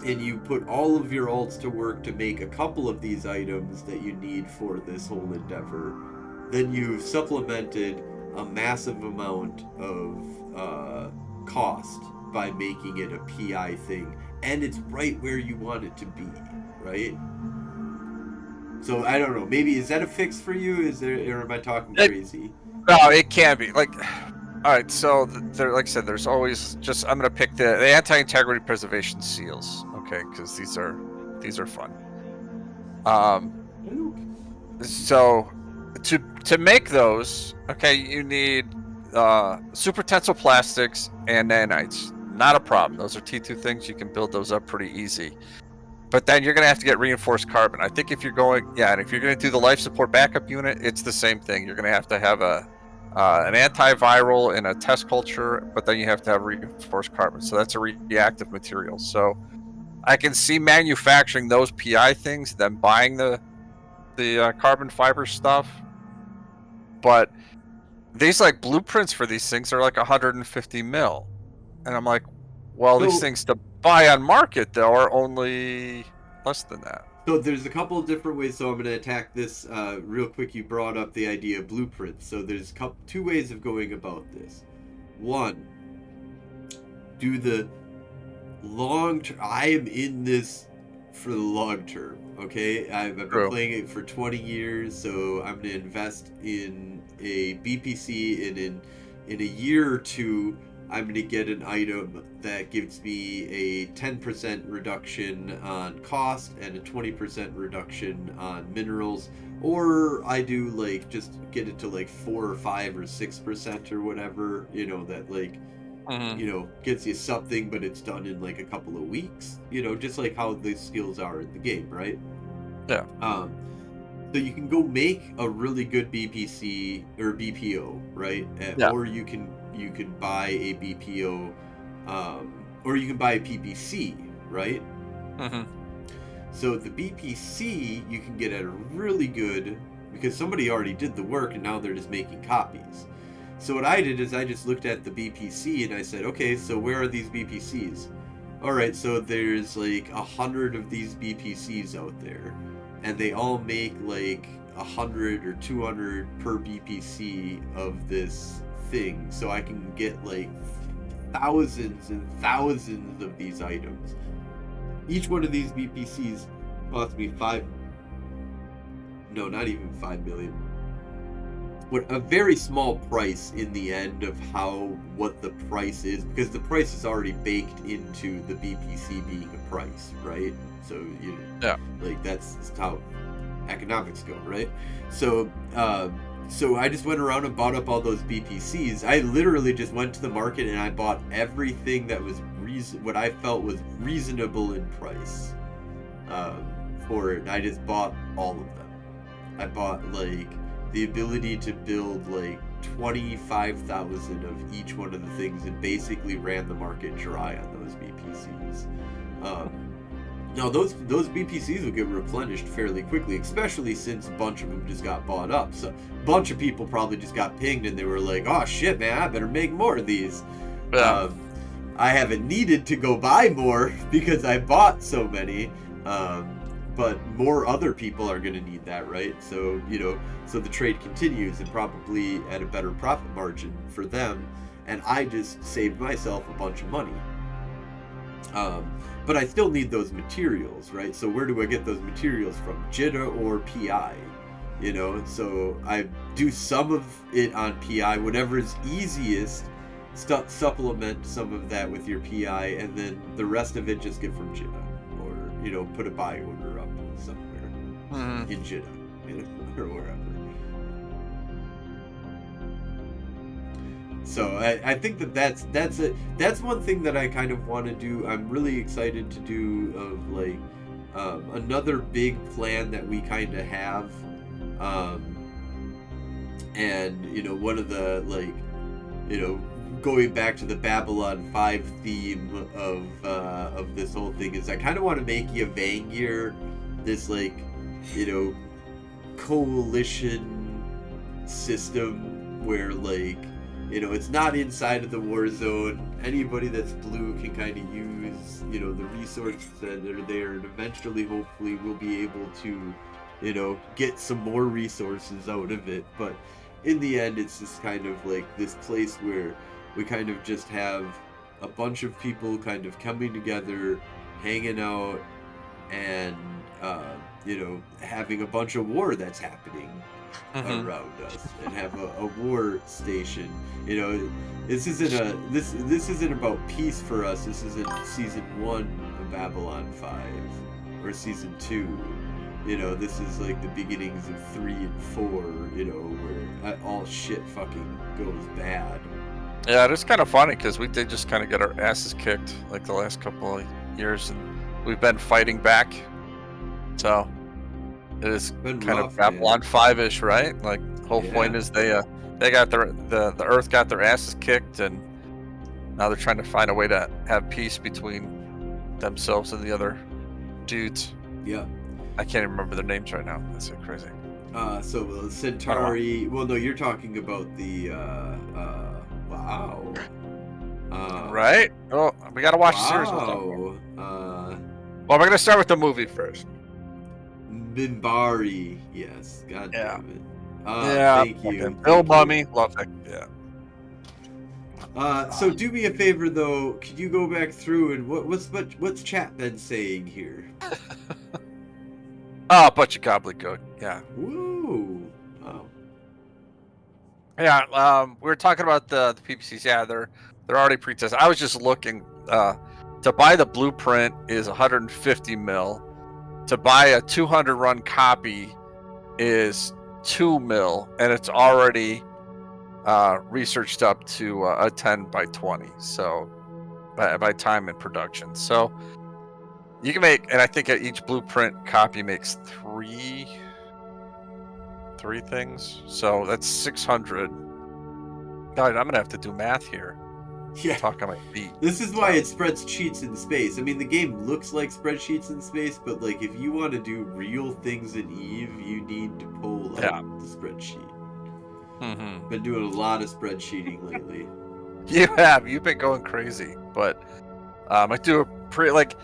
and you put all of your alts to work to make a couple of these items that you need for this whole endeavor, then you've supplemented a massive amount of cost by making it a PI thing, and it's right where you want it to be, right? So I don't know, maybe is that a fix for you? Or am I talking crazy?
No, it can be. Like, all right, so there, like I said, there's always just, I'm gonna pick the anti-integrity preservation seals, okay, because these are fun. So to make those, okay, you need super tensile plastics and nanites. Not a problem. Those are T2 things. You can build those up pretty easy. But then you're gonna have to get reinforced carbon. I think if you're going, and if you're gonna do the life support backup unit, it's the same thing. You're gonna have to have an antiviral in a test culture, but then you have to have reinforced carbon. So that's a reactive material. So I can see manufacturing those PI things, then buying the carbon fiber stuff. But these like blueprints for these things are like 150 mil, and I'm like, well, these things to buy on market though are only less than that.
So there's a couple of different ways. So I'm going to attack this real quick. You brought up the idea of blueprints. So there's two ways of going about this. One, do the long term. I am in this for the long term. Okay, I've been playing it for 20 years, so I'm going to invest in a BPC, and in a year or two, I'm going to get an item that gives me a 10% reduction on cost and a 20% reduction on minerals, or I do like just get it to like 4 or 5 or 6% or whatever, you know, that like, you know, gets you something, but it's done in like a couple of weeks, you know, just like how the skills are in the game, right?
Yeah.
So you can go make a really good BPC or BPO, right?
Yeah.
Or you can buy a BPO, or you can buy a PPC, right?
Mm-hmm.
So the BPC you can get at a really good, because somebody already did the work and now they're just making copies. So what I did is I just looked at the BPC and I said, okay, so where are these BPCs? All right, so there's like 100 of these BPCs out there, and they all make like 100 or 200 per BPC of this thing. So I can get like thousands and thousands of these items. Each one of these BPCs cost me not even 5 million. What a very small price in the end of what the price is, because the price is already baked into the BPC being a price, right? So like that's how economics go, right? So so I just went around and bought up all those BPCs. I literally just went to the market and I bought everything that was what I felt was reasonable in price for it. I just bought all of them. I bought like the ability to build like 25,000 of each one of the things and basically ran the market dry on those BPCs. Now those BPCs will get replenished fairly quickly, especially since a bunch of them just got bought up. So a bunch of people probably just got pinged and they were like, oh shit, man, I better make more of these.
Yeah.
I haven't needed to go buy more because I bought so many. But more other people are going to need that, right? So, so the trade continues and probably at a better profit margin for them. And I just saved myself a bunch of money. But I still need those materials, right? So where do I get those materials from? Jitta or PI? So I do some of it on PI, whatever is easiest, supplement some of that with your PI, and then the rest of it just get from Jitta. Or, put a buy order up somewhere in Jitta, or wherever. So I think that's one thing that I kind of want to do. I'm really excited to do of like another big plan that we kind of have, and one of the like going back to the Babylon 5 theme of this whole thing is I kind of want to make Yavangir this like coalition system where like it's not inside of the war zone. Anybody that's blue can kind of use the resources that are there, and eventually hopefully we'll be able to get some more resources out of it. But in the end it's just kind of like this place where we kind of just have a bunch of people kind of coming together, hanging out, and having a bunch of war that's happening around us, and have a war station. This isn't about peace for us. This isn't season 1 of Babylon 5 or season 2. This is like the beginnings of 3 and 4. Where all shit fucking goes bad.
Yeah, it's kind of funny because we did just kind of get our asses kicked like the last couple of years, and we've been fighting back. So it is kind of Babylon 5-ish, right? Like the whole point is they got the Earth got their asses kicked, and now they're trying to find a way to have peace between themselves and the other dudes.
Yeah.
I can't even remember their names right now. That's so crazy.
So Centauri. Well, no, you're talking about the. Wow.
Right? Oh, we gotta watch the series.
Well,
we're gonna start with the movie first.
Minbari, yes. God damn it. Thank you.
Bill Mummy, love that. Yeah.
So do me a favor though. Could you go back through and what's chat been saying here?
Oh, a bunch of gobbledygook. Yeah.
Woo. Oh.
Yeah. We were talking about the PPCs. Yeah, they're already pre-tested. I was just looking. To buy the blueprint is 150 mil. To buy a 200 run copy is 2 mil, and it's already researched up to a 10 by 20. So by time and production. So you can make, and I think each blueprint copy makes 3 3 things. So that's 600. God, I'm gonna have to do math here.
Yeah.
Talk on my feet.
This is why it spreads cheats in space. I mean, the game looks like spreadsheets in space, but like if you want to do real things in Eve, you need to pull out the spreadsheet.
Mm-hmm.
Been doing a lot of spreadsheeting lately.
You have. You've been going crazy, but I do a pretty like.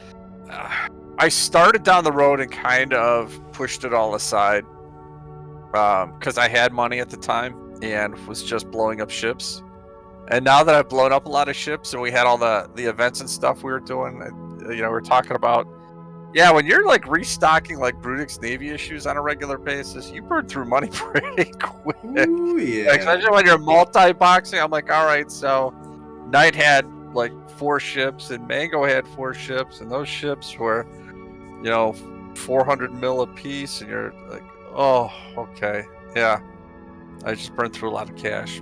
I started down the road and kind of pushed it all aside because I had money at the time and was just blowing up ships. And now that I've blown up a lot of ships and we had all the events and stuff we were doing, we're talking about, when you're like restocking like Brutix Navy issues on a regular basis, you burn through money pretty quick.
Ooh, yeah.
Especially when you're multi-boxing. I'm like, all right, so Knight had like 4 ships and Mango had 4 ships, and those ships were, 400 mil a piece, and you're like, oh, okay, yeah. I just burned through a lot of cash.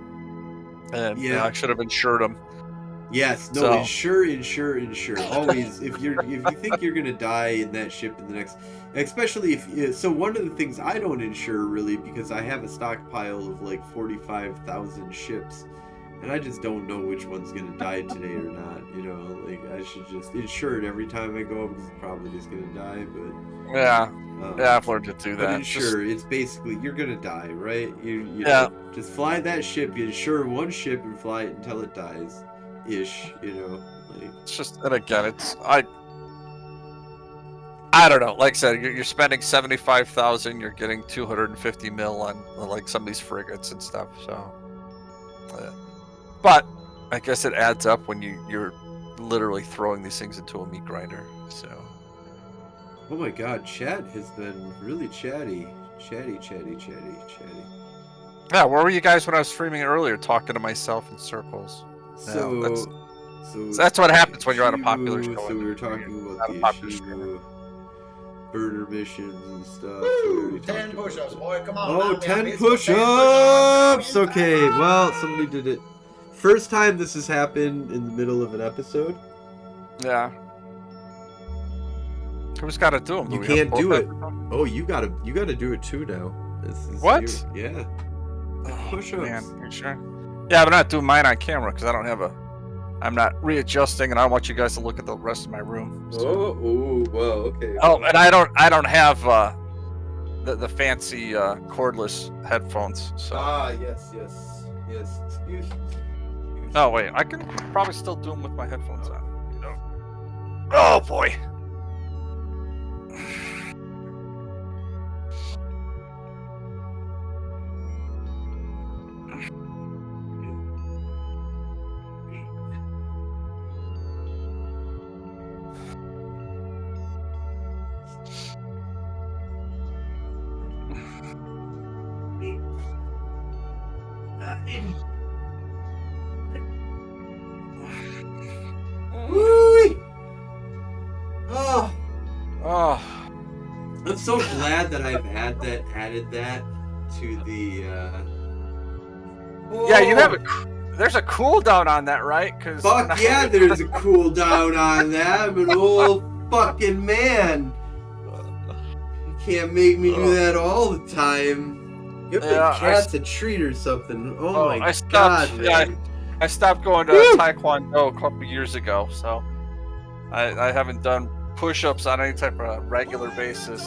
And I should have insured them.
Yes, no, insure. Always, if you think you're gonna die in that ship in the next, especially if. So one of the things I don't insure really because I have a stockpile of like 45,000 ships, and I just don't know which one's gonna die today or not. Like I should just insure it every time I go because it's probably just gonna die. But
I've learned to do that.
It's basically you're gonna die, right? You just fly that ship. You insure one ship and fly it until it dies, ish. Like
it's just, and again, it's I don't know. Like I said, you're spending 75,000. You're getting 250 mil on like some of these frigates and stuff. So, but I guess it adds up when you're literally throwing these things into a meat grinder. So.
Oh my god, chat has been really chatty. Chatty.
Yeah, where were you guys when I was streaming earlier, talking to myself in circles?
So
that's what happens when you're on a popular show.
So we were talking about the issue, burner missions and stuff.
Woo! 10 push-ups, boy, come on.
Oh, 10 push-ups! Okay, well, somebody did it. First time this has happened in the middle of an episode.
Yeah. Who's got to do them?
You can't do it. Oh, you gotta do it too now.
What?
Yeah. Push-ups.
Man, you sure? Yeah, but I'm not doing mine on camera because I don't have I'm not readjusting, and I don't want you guys to look at the rest of my room. So.
Well, okay.
Oh, and I don't have the fancy cordless headphones. So.
Yes. Excuse me.
Oh wait, I can probably still do them with my headphones on. Oh boy.
I'm so glad that I've added that to the.
Yeah, you have there's a cooldown on that, right?
Fuck yeah, there's a cooldown on that. I'm an old fucking man. You can't make me do that all the time. Give the cats a treat or something. Oh my god.
I stopped going to Taekwondo a couple years ago, so I haven't done push-ups on any type of regular basis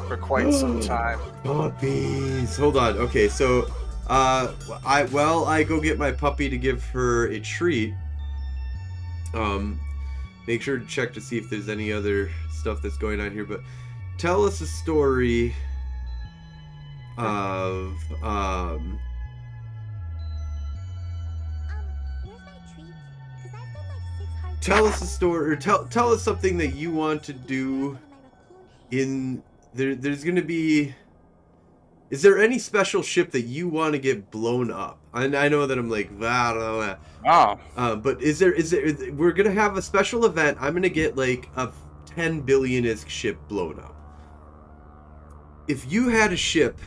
for quite some time.
Puppies. Hold on. Okay, so I go get my puppy to give her a treat. Make sure to check to see if there's any other stuff that's going on here, but tell us a story of tell us a story, or tell us something that you want to do in there's going to be. Is there any special ship that you want to get blown up? And I know that I'm like, but is there we're going to have a special event. I'm going to get like a 10 billion-isk ship blown up. If you had a ship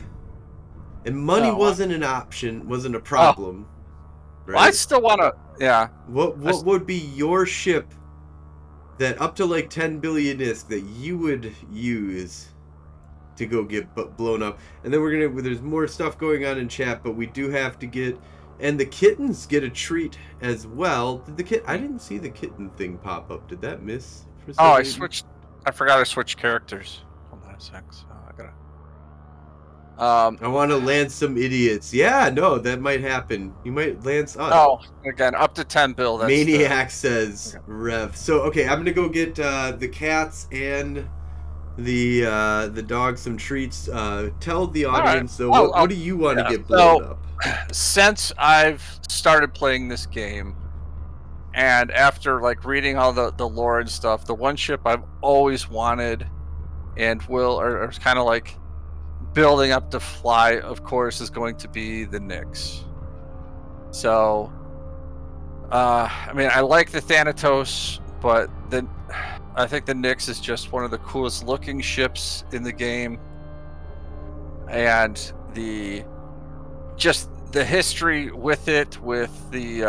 and money wasn't an option, wasn't a problem. Right?
Well, I still want to, yeah.
What would be your ship that up to like 10 billion-isk that you would use to go get blown up. And then there's more stuff going on in chat, but we do have to get, and the kittens get a treat as well. I didn't see the kitten thing pop up. Did that miss? For some
I
reason?
switched. I forgot I switched characters. Hold on a sec. So I gotta.
I want to land some idiots. Yeah, no, that might happen. You might land us.
Oh, again, up to 10 bill. That's
Maniac says Rev. So okay, I'm gonna go get the cats and the dog some treats. Tell the audience though, what do you want to get blown up?
Since I've started playing this game, and after like reading all the lore and stuff, the one ship I've always wanted and or kind of like building up to fly, of course, is going to be the Nyx. So I mean, I like the Thanatos, but I think the Nyx is just one of the coolest looking ships in the game, and the history with it, with the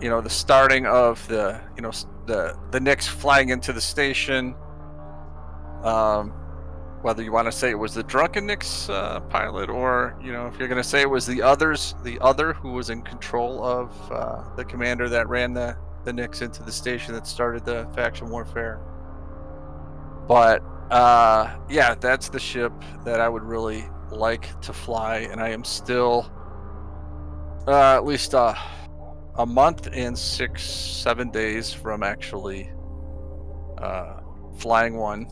the starting of the Nyx flying into the station. Whether you want to say it was the drunken Nyx pilot, or if you're going to say it was the other who was in control of the commander that ran the Nyx into the station that started the faction warfare. But yeah, that's the ship that I would really like to fly, and I am still at least a month and 6-7 days from actually flying one.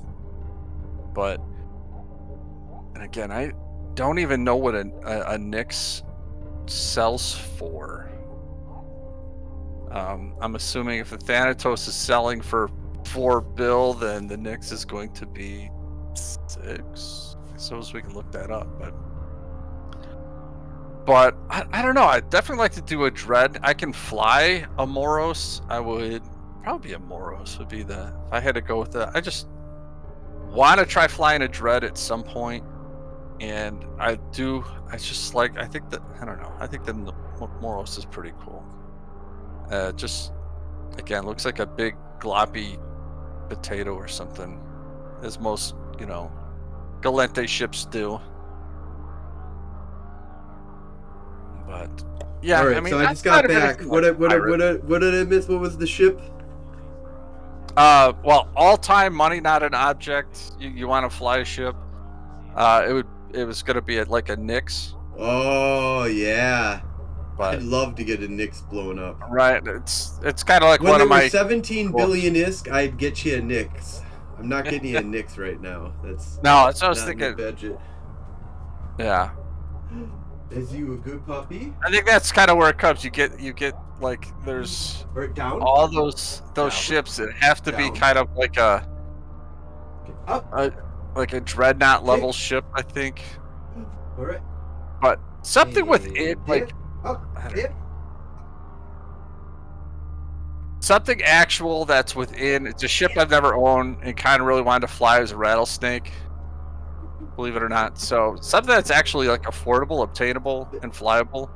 But, and again, I don't even know what a Nyx sells for. I'm assuming if the Thanatos is selling for 4 bill, then the Nyx is going to be 6. I suppose we can look that up, but I don't know. I'd definitely like to do a Dread. I can fly a Moros. I would probably a Moros would be if I had to go with that. I just want to try flying a Dread at some point, and I think the Moros is pretty cool. Just again, looks like a big gloppy potato or something, as most Galente ships do. But yeah,
all right,
I mean,
so I just got back. What did I miss? What was the ship?
Well, all-time money, not an object. You want to fly a ship? It was gonna be like a Nyx.
Oh yeah,
but
I'd love to get a Nyx blown up.
Right, it's kind of like
when
one of my.
When 17 billion ISK, I'd get you a Nyx. I'm not getting you a Nyx right now. That's
what I was
not
thinking.
In the budget.
Yeah.
Is you a good puppy?
I think that's kind of where it comes. You get like there's
down?
all those down. Ships that have to down. Be kind of like a dreadnought level ship, I think.
All right.
But something with it, like something actual that's within. It's a ship I've never owned and kind of really wanted to fly as a rattlesnake. Believe it or not. So something that's actually like affordable, obtainable, and flyable.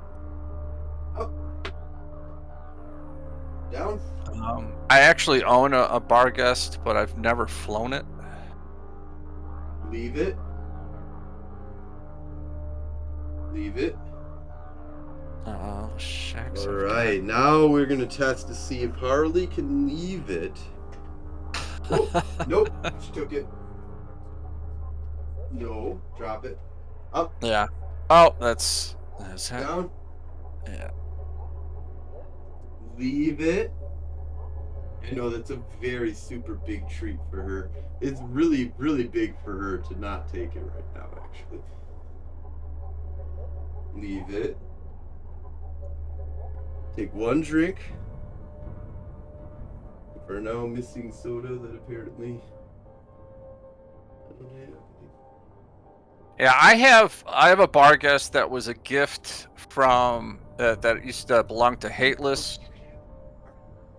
Up. Down.
I actually own a Barguest, but I've never flown it.
Leave it. Leave it.
Shucks.
All right, now we're gonna test to see if Harley can leave it. Oh, nope, she took it. No, drop it. Up.
Yeah. Oh, that's
down.
Yeah.
Leave it. I know that's a very super big treat for her. It's really, really big for her to not take it right now, actually. Leave it. Take one drink. For now, missing soda that apparently.
Yeah, I have a Barguest that was a gift from that used to belong to Hateless.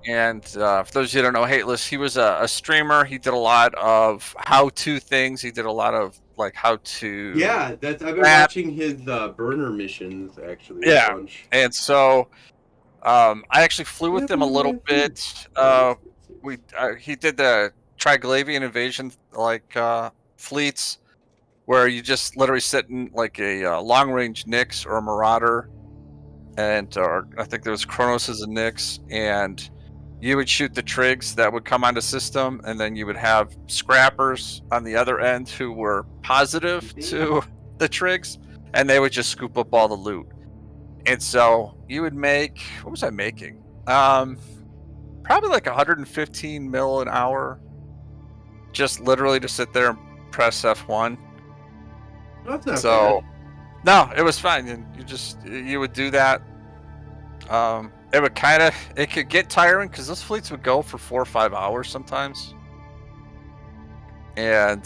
And for those of you who don't know Hateless, he was a streamer. He did a lot of how-to things. He did a lot of like how-to.
Yeah, I've been watching his burner missions actually.
Yeah, and so I actually flew with him a little bit. He did the Triglavian invasion fleets where you just literally sit in like a long-range Nyx or a Marauder, and or I think there was Kronos as a Nyx, and you would shoot the trigs that would come onto system, and then you would have scrappers on the other end who were positive to the trigs, and they would just scoop up all the loot. And so you would make, what was I making? Probably like 115 mil an hour, just literally to sit there and press F1.
That's not
So no, it was fine, and you would do that. It could get tiring because those fleets would go for 4 or 5 hours sometimes, and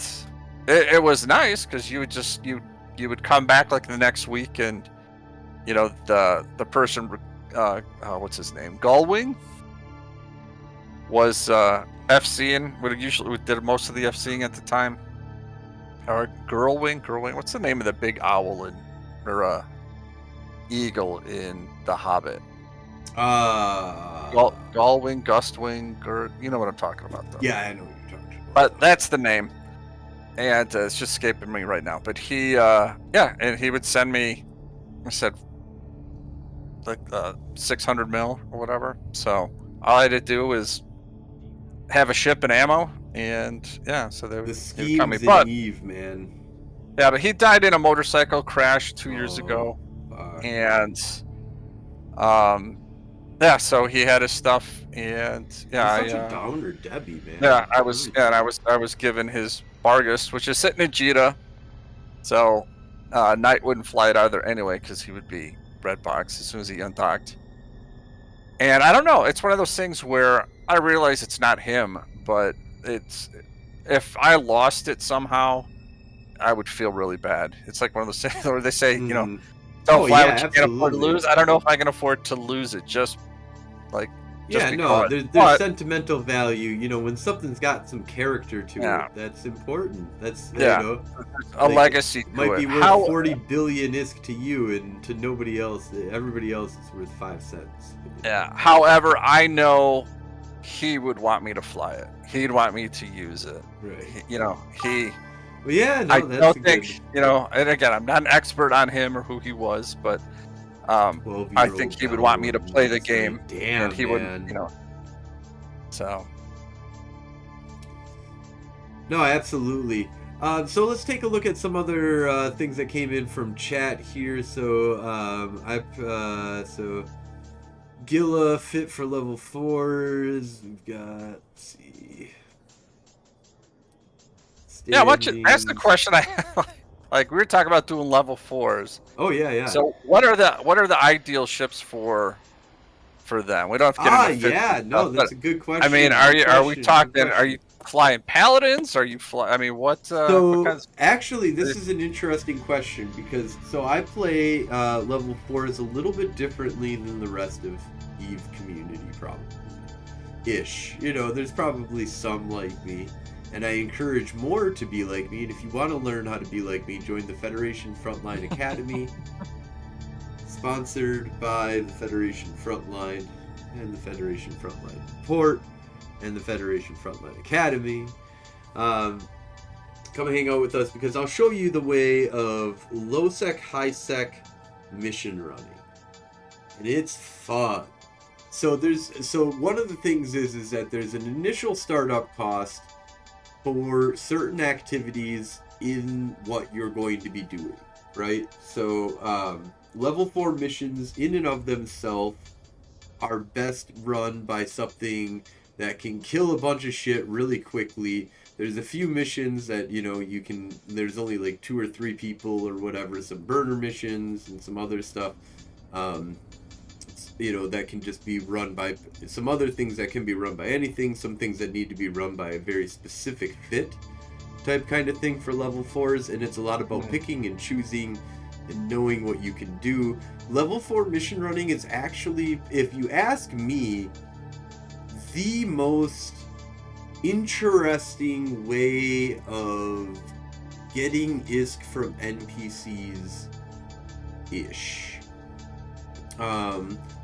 it was nice because you would come back like the next week, and the person, what's his name, Gullwing, was FCing. Would did most of the FCing at the time, or Girlwing. What's the name of the big owl or eagle in The Hobbit? Gullwing, Gustwing, you know what I'm talking about, though.
Yeah, I know what you're talking about.
But that's the name, and it's just escaping me right now. But and he would send me, I said, like 600 mil or whatever. So all I had to do was have a ship and ammo, and so they
The
would come me.
schemes
But
in Eve, man.
yeah, but he died in a motorcycle crash 2 years ago,
Fuck.
and so he had his stuff, and
He's such a downer, Debbie, man.
I was given his Bargus, which is sitting in Jita, so Knight wouldn't fly it either anyway because he would be red box as soon as he undocked. And I don't know, it's one of those things where I realize it's not him, but if I lost it somehow, I would feel really bad. It's like one of those things where they say, don't fly what you can't afford to lose. I don't know if I can afford to lose it just because.
There's sentimental value. When something's got some character to it, that's important. That's
a legacy.
Might be worth 40 billion ISK to you, and to nobody else. Everybody else is worth 5 cents.
Yeah. However, I know he would want me to fly it. He'd want me to use it.
Right. Well, yeah, no,
I
that's
don't think, and again, I'm not an expert on him or who he was, but I think he would want me to play the game.
Damn,
and he
man.
wouldn't, so.
No, absolutely. So let's take a look at some other things that came in from chat here. So, so Gilla fit for level 4s. We've got, let's see.
Yeah, ask the question I have. Like, we were talking about doing level 4s.
Oh yeah.
So what are the ideal ships for them? We don't have to get into stuff,
that's a good question.
I mean, are we talking? Are you flying paladins? Are you flying? I mean, what? What kinds
actually, this is an interesting question because I play level 4s a little bit differently than the rest of Eve community, probably. There's probably some like me. And I encourage more to be like me. And if you want to learn how to be like me, join the Federation Frontline Academy. Sponsored by the Federation Frontline and the Federation Frontline Report and the Federation Frontline Academy. Come hang out with us because I'll show you the way of low-sec, high-sec mission running. And it's fun. So one of the things is that there's an initial startup cost for certain activities in what you're going to be doing, right? So level 4 missions in and of themselves are best run by something that can kill a bunch of shit really quickly. There's a few missions that there's only like 2 or 3 people or whatever, some burner missions and some other stuff that can just be run by some other things that can be run by anything, some things that need to be run by a very specific fit type kind of thing for level 4s, and it's a lot about picking and choosing and knowing what you can do. Level 4 mission running is actually, if you ask me, the most interesting way of getting ISK from NPCs ish.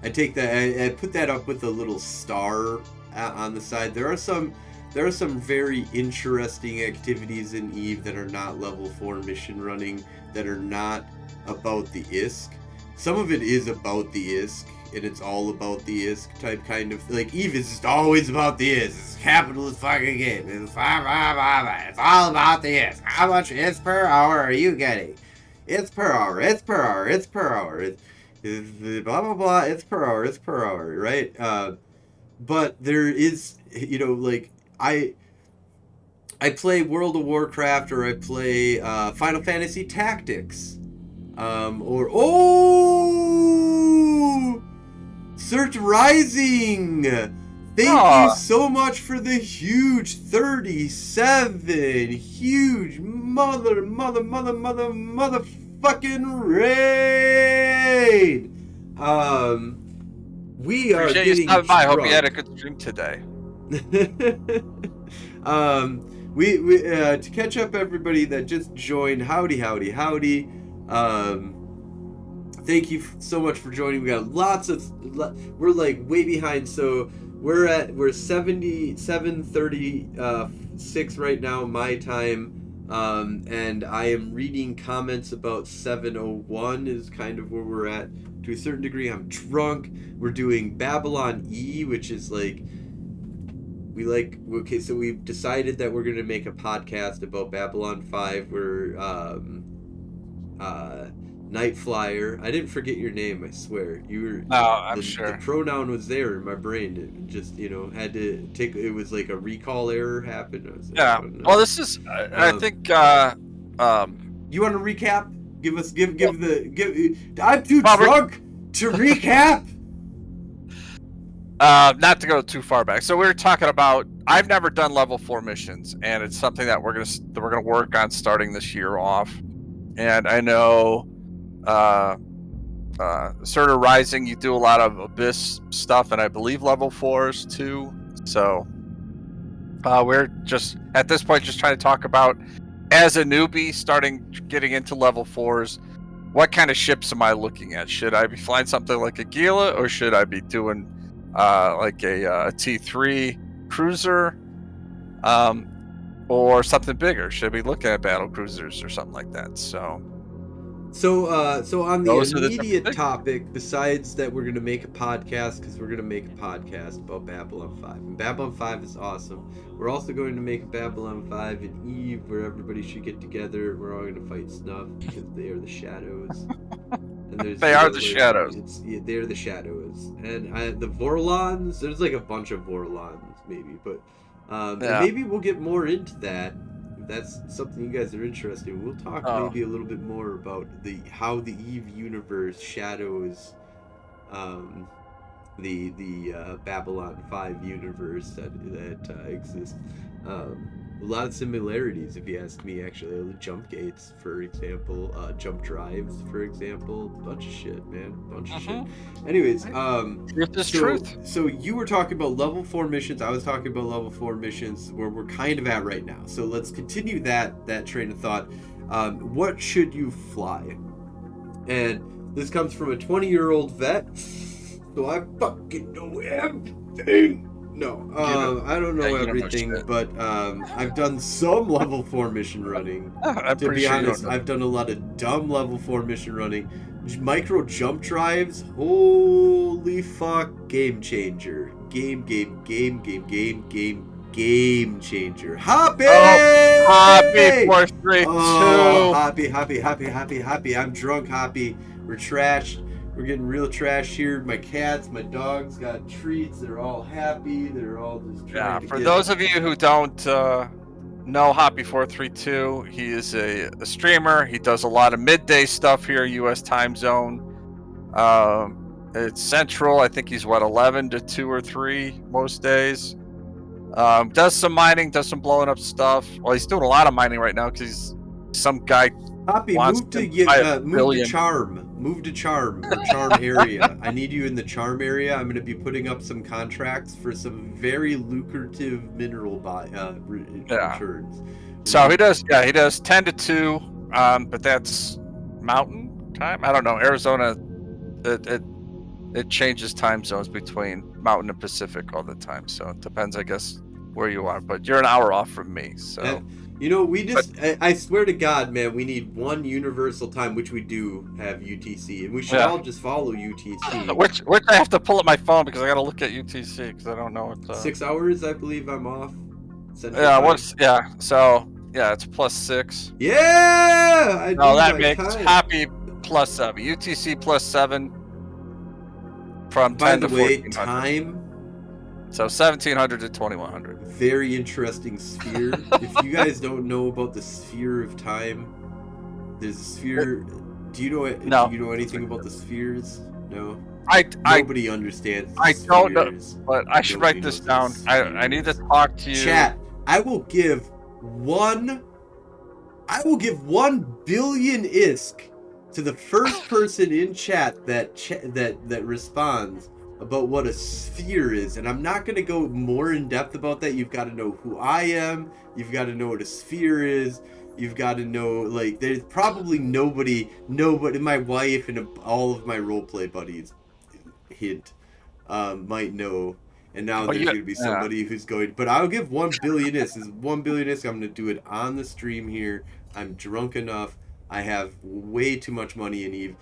I take that, I put that up with a little star on the side. There are some there are some very interesting activities in Eve that are not level 4 mission running, that are not about the ISK. Some of it is about the ISK, and it's all about the ISK type kind of, like, Eve is just always about the ISK. It's a capitalist fucking game. It's all about the ISK. How much ISK per hour are you getting? It's per hour, it's per hour, it's per hour. It's blah, blah, blah, it's per hour, right? But there is, like, I play World of Warcraft, or I play Final Fantasy Tactics. Search Rising! Thank you so much for the huge 37 huge motherfucking raid! We are
Appreciate
getting
you stopping by. I hope
drunk.
you had a good stream today.
We to catch up, everybody that just joined, howdy. Thank you so much for joining. We got we're like way behind, so we're 7:36 right now my time, and I am reading comments about 7:01 is kind of where we're at to a certain degree. I'm drunk. We're doing Babylon E, which is like, so we've decided that we're gonna make a podcast about Babylon 5. We're Nightflyer. I didn't forget your name, I swear. You were.
No, I'm sure.
The pronoun was there in my brain. It just, had to take. It was like a recall error happened.
Yeah. Well, this is. I think.
You want to recap? I'm too drunk to recap.
Not to go too far back. So we were talking about. I've never done level 4 missions, and it's something that we're gonna work on starting this year off. And I know. Sort of Rising, you do a lot of Abyss stuff, and I believe level 4s too. So we're just at this point just trying to talk about, as a newbie getting into level 4s, what kind of ships am I looking at? Should I be flying something like a Gila, or should I be doing like a T3 cruiser, or something bigger? Should I be looking at battle cruisers or something like that?
So on the immediate topic, besides that we're going to make a podcast, because we're going to make a podcast about Babylon 5. And Babylon 5 is awesome. We're also going to make a Babylon 5 in Eve, where everybody should get together. We're all going to fight Snuff, because they are the shadows. And
they are the shadows.
They're the shadows. And the Vorlons, there's like a bunch of Vorlons, maybe. But maybe we'll get more into that. That's something you guys are interested in. We'll talk maybe a little bit more about how the Eve universe shadows the Babylon 5 universe that exists. A lot of similarities, if you ask me, actually. Jump gates, for example, jump drives, for example, bunch of shit, man, shit. Anyways,
truth is truth.
So you were talking about level 4 missions. I was talking about level 4 missions, where we're kind of at right now. So let's continue that train of thought. What should you fly? And this comes from a 20-year-old vet, so I fucking know everything. No, I don't know everything, but I've done some level 4 mission running. To be honest, I've done a lot of dumb level 4 mission running. Micro jump drives, holy fuck, game changer. Game changer. Happy!
Oh, happy 432.
Oh, happy. I'm drunk, happy. We're trashed. We're getting real trash here. My cats, my dogs got treats. They're all happy. They're all just trying to
for those of you who don't know Hoppy 432, he is a streamer. He does a lot of midday stuff here, U.S. time zone. It's central. I think he's 11 to 2 or 3 most days. Does some mining, does some blowing up stuff. Well, he's doing a lot of mining right now because he's some guy.
Hoppy, move to Charm. Move to Charm area. I need you in the Charm area. I'm going to be putting up some contracts for some very lucrative mineral returns.
So he does 10 to 2, but that's mountain time. I don't know. Arizona, it changes time zones between mountain and Pacific all the time. So it depends, I guess, where you are, but you're an hour off from me. So
we just, I swear to God, man, we need one universal time, which we do have UTC, and we should all just follow UTC.
Which I have to pull up my phone because I got to look at UTC because I don't know what.
6 hours, I believe I'm off.
Central time. So it's +6.
Yeah.
That makes happy +7. UTC +7 from 10 to 1400.
Time.
So 1700 to 2100.
Very interesting sphere. If you guys don't know about the sphere of time, there's a sphere. Do you know it?
No.
Do you know anything about the spheres? No. Nobody understands.
I don't know, but I should write this down. I need to talk to you.
Chat. I will give 1 billion ISK to the first person in chat that responds about what a sphere is, and I'm not going to go more in depth about that. You've got to know who I am. You've got to know what a sphere is. You've got to know, like, there's probably nobody, my wife and all of my roleplay buddies, might know. And now there's going to be somebody who's going, but I'll give 1 billion ISK. This is 1 billion ISK. I'm going to do it on the stream here. I'm drunk enough. I have way too much money in Eve.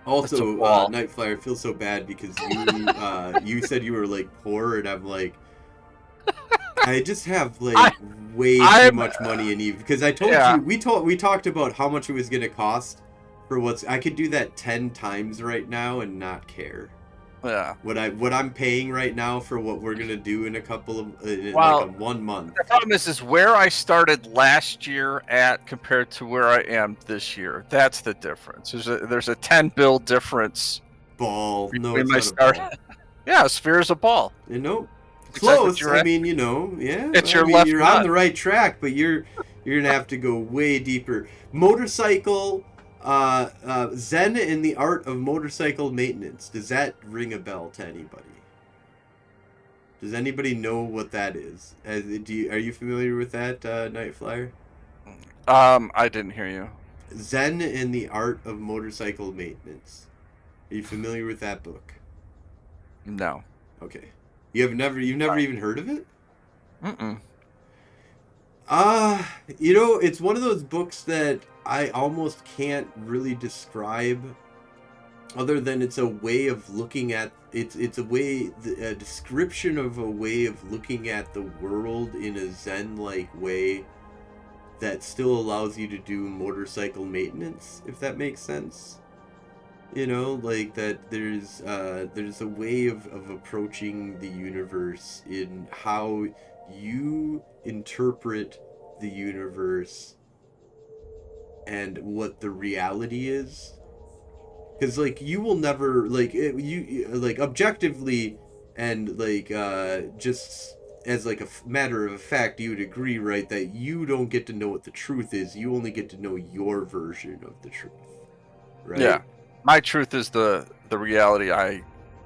Also, Nightflyer, I feel so bad because you said you were like poor, and I'm like, I just have like way too much money in Eve because I told you we talked about how much it was going to cost for I could do that 10 times right now and not care.
Yeah.
What I'm paying right now for what we're gonna do in a couple of like 1 month.
The problem is where I started last year at compared to where I am this year. That's the difference. There's a 10 bill difference.
Ball. No,
it's
not a ball.
Yeah, a sphere is a ball.
Close. I mean, yeah.
It's your left.
You're on the right track, but you're gonna have to go way deeper. Motorcycle. Zen and the Art of Motorcycle Maintenance. Does that ring a bell to anybody? Does anybody know what that is? Are you familiar with that, Nightflyer?
I didn't hear you.
Zen and the Art of Motorcycle Maintenance. Are you familiar with that book?
No.
Okay. You've never even heard of it?
Mm-mm.
It's one of those books that I almost can't really describe other than it's a way of looking at a description of a way of looking at the world in a Zen-like way that still allows you to do motorcycle maintenance, if that makes sense. Like that there's a way of approaching the universe in how you interpret the universe and what the reality is, because like you will never objectively and just as like a matter of fact you would agree, right, that you don't get to know what the truth is. You only get to know your version of the truth, right?
Yeah, my truth is the reality I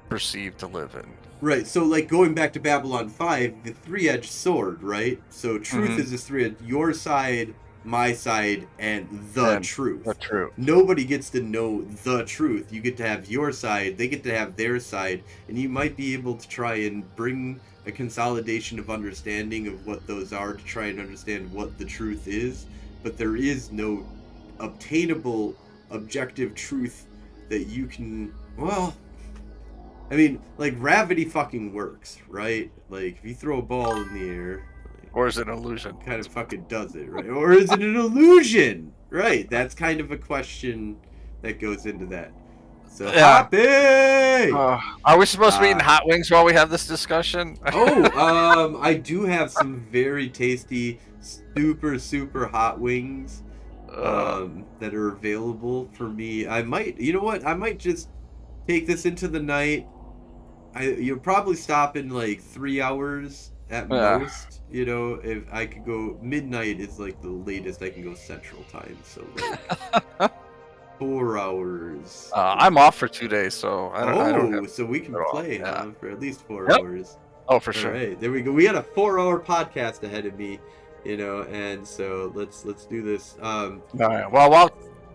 perceive to live in.
Right, so like going back to Babylon 5, the three-edged sword, right? So truth is this three-edged, your side, my side, and the truth.
The truth.
Nobody gets to know the truth. You get to have your side, they get to have their side, and you might be able to try and bring a consolidation of understanding of what those are to try and understand what the truth is, but there is no obtainable, objective truth that you can, I mean, like, gravity fucking works, right? Like, if you throw a ball in the air...
Or is it an illusion?
Kind of fucking does it, right? Or is it an illusion? Right, that's kind of a question that goes into that. So, Hoppy!
Are we supposed to be eating hot wings while we have this discussion?
I do have some very tasty, super, super hot wings that are available for me. I might, you know what? I might just take this into the night. You'll probably stop in like 3 hours at most. If I could go midnight is like the latest I can go Central Time. So like 4 hours.
I'm off for 2 days, so I don't have
so we can play for at least 4 hours.
Oh, for sure.
All right, there we go. We got a 4-hour podcast ahead of me, and so let's do this.
All right. Well, while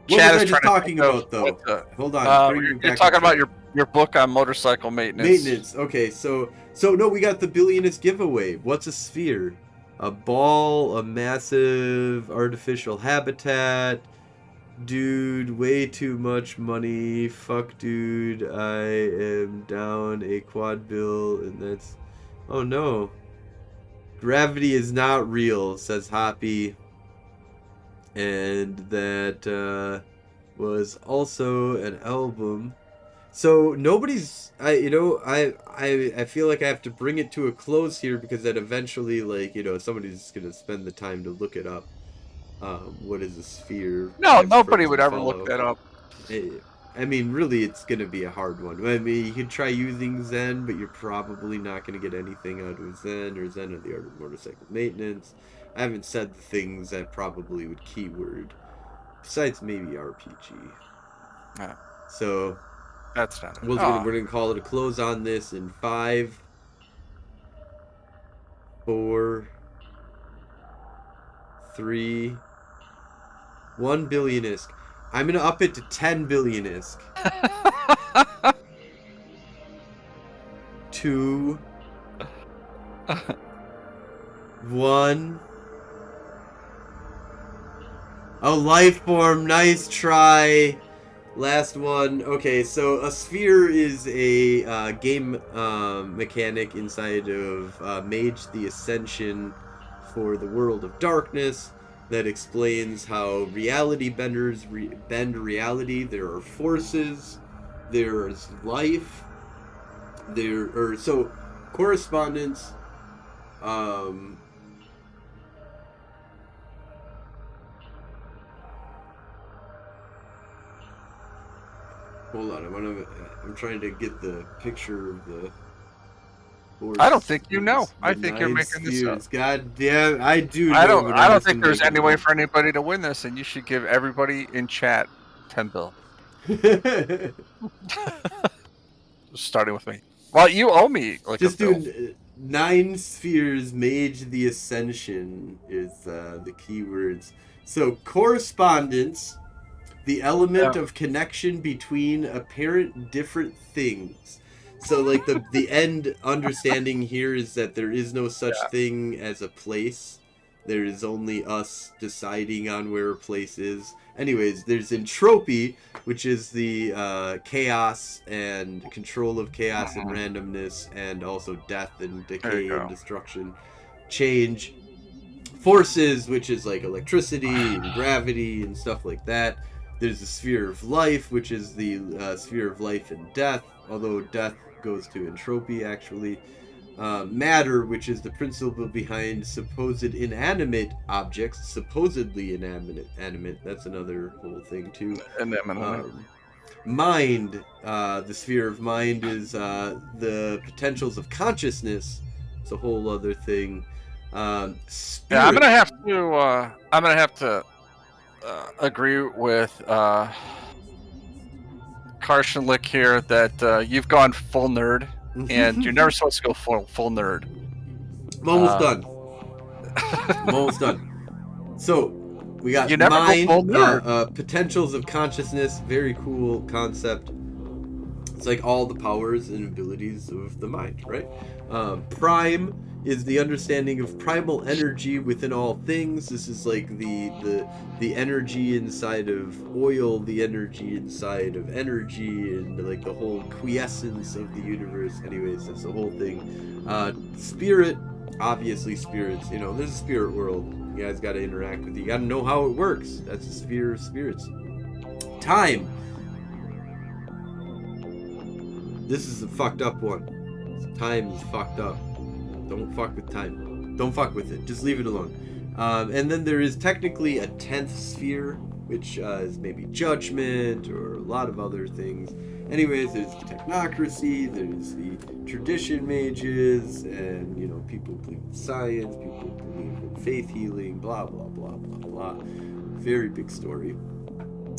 What was I just talking about, though? Hold on.
You're talking about your Your book on motorcycle maintenance.
Maintenance. Okay, so no, we got the billionist giveaway. What's a sphere? A ball, a massive artificial habitat. Dude, way too much money. Fuck, dude. I am down a quad bill, and that's. Oh no. Gravity is not real, says Hoppy. And that was also an album. So nobody's, I feel like I have to bring it to a close here because then eventually, like, somebody's gonna spend the time to look it up. What is a sphere?
No,
by
nobody
Frozen
would ever
Fallout.
look that up.
I mean, really, it's gonna be a hard one. I mean, you could try using Zen, but you're probably not gonna get anything out of Zen or Zen of the Art of Motorcycle Maintenance. I haven't said the things that probably would keyword, besides maybe RPG.
Yeah.
So.
That's not.
We're gonna call it a close on this in 5, 4, 3, 1 billionisk. I'm gonna up it to 10 billionisk. 2, 1. A life form. Nice try. Last one. Okay, so a sphere is a game mechanic inside of Mage the Ascension for the World of Darkness that explains how reality benders bend reality. There are forces, there's life, so correspondence. Hold on, I'm trying to get the picture of the horse.
I don't think you know. I think you're
9
making this up.
spheres. God damn, I do.
I
know,
don't.
but
I
I'm
don't
just
think
gonna
there's
make
any
it
way
up.
for anybody to win this, and you should give everybody in chat 10 bill. Starting with me. Well, you owe me like
Just
a bill.
do 9 spheres. Mage the Ascension is the keywords. So correspondence. The element of connection between apparent different things. So, like, the end understanding here is that there is no such thing as a place. There is only us deciding on where a place is. Anyways, there's entropy, which is the chaos and control of chaos and randomness, and also death and decay and destruction. Change. Forces, which is like electricity and gravity and stuff like that. There's the sphere of life, which is the sphere of life and death, although death goes to entropy, actually. Matter, which is the principle behind supposed inanimate objects, supposedly inanimate. That's another whole thing, too. Mind, the sphere of mind is the potentials of consciousness. It's a whole other thing. Spirit.
Yeah, I'm gonna have to agree with Karshenlick here that you've gone full nerd, and you're never supposed to go full nerd.
I'm almost done. I'm almost done. So we got mind, potentials of consciousness. Very cool concept. It's like all the powers and abilities of the mind, right? Prime is the understanding of primal energy within all things. This is like the energy inside of oil, the energy inside of energy, and like the whole quiescence of the universe. Anyways, that's the whole thing. Spirit, obviously spirits. There's a spirit world. You guys got to interact with it. You got to know how it works. That's the sphere of spirits. Time. This is a fucked up one. Time is fucked up. Don't fuck with time. Don't fuck with it. Just leave it alone. And then there is technically a 10th sphere, which is maybe judgment or a lot of other things. Anyways, there's the technocracy, there's the tradition mages, and, people believe in science, people believe in faith healing, blah, blah, blah, blah, blah. Very big story.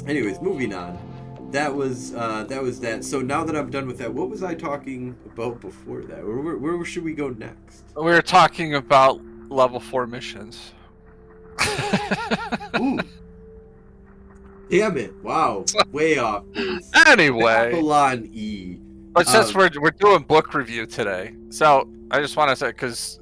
Anyways, moving on. That was that. So now that I'm done with that, what was I talking about before that? Where should we go next?
We were talking about level 4 missions.
Ooh. Damn it! Wow, way off base.
Anyway,
Babylon E.
but since we're doing book review today, so I just want to say because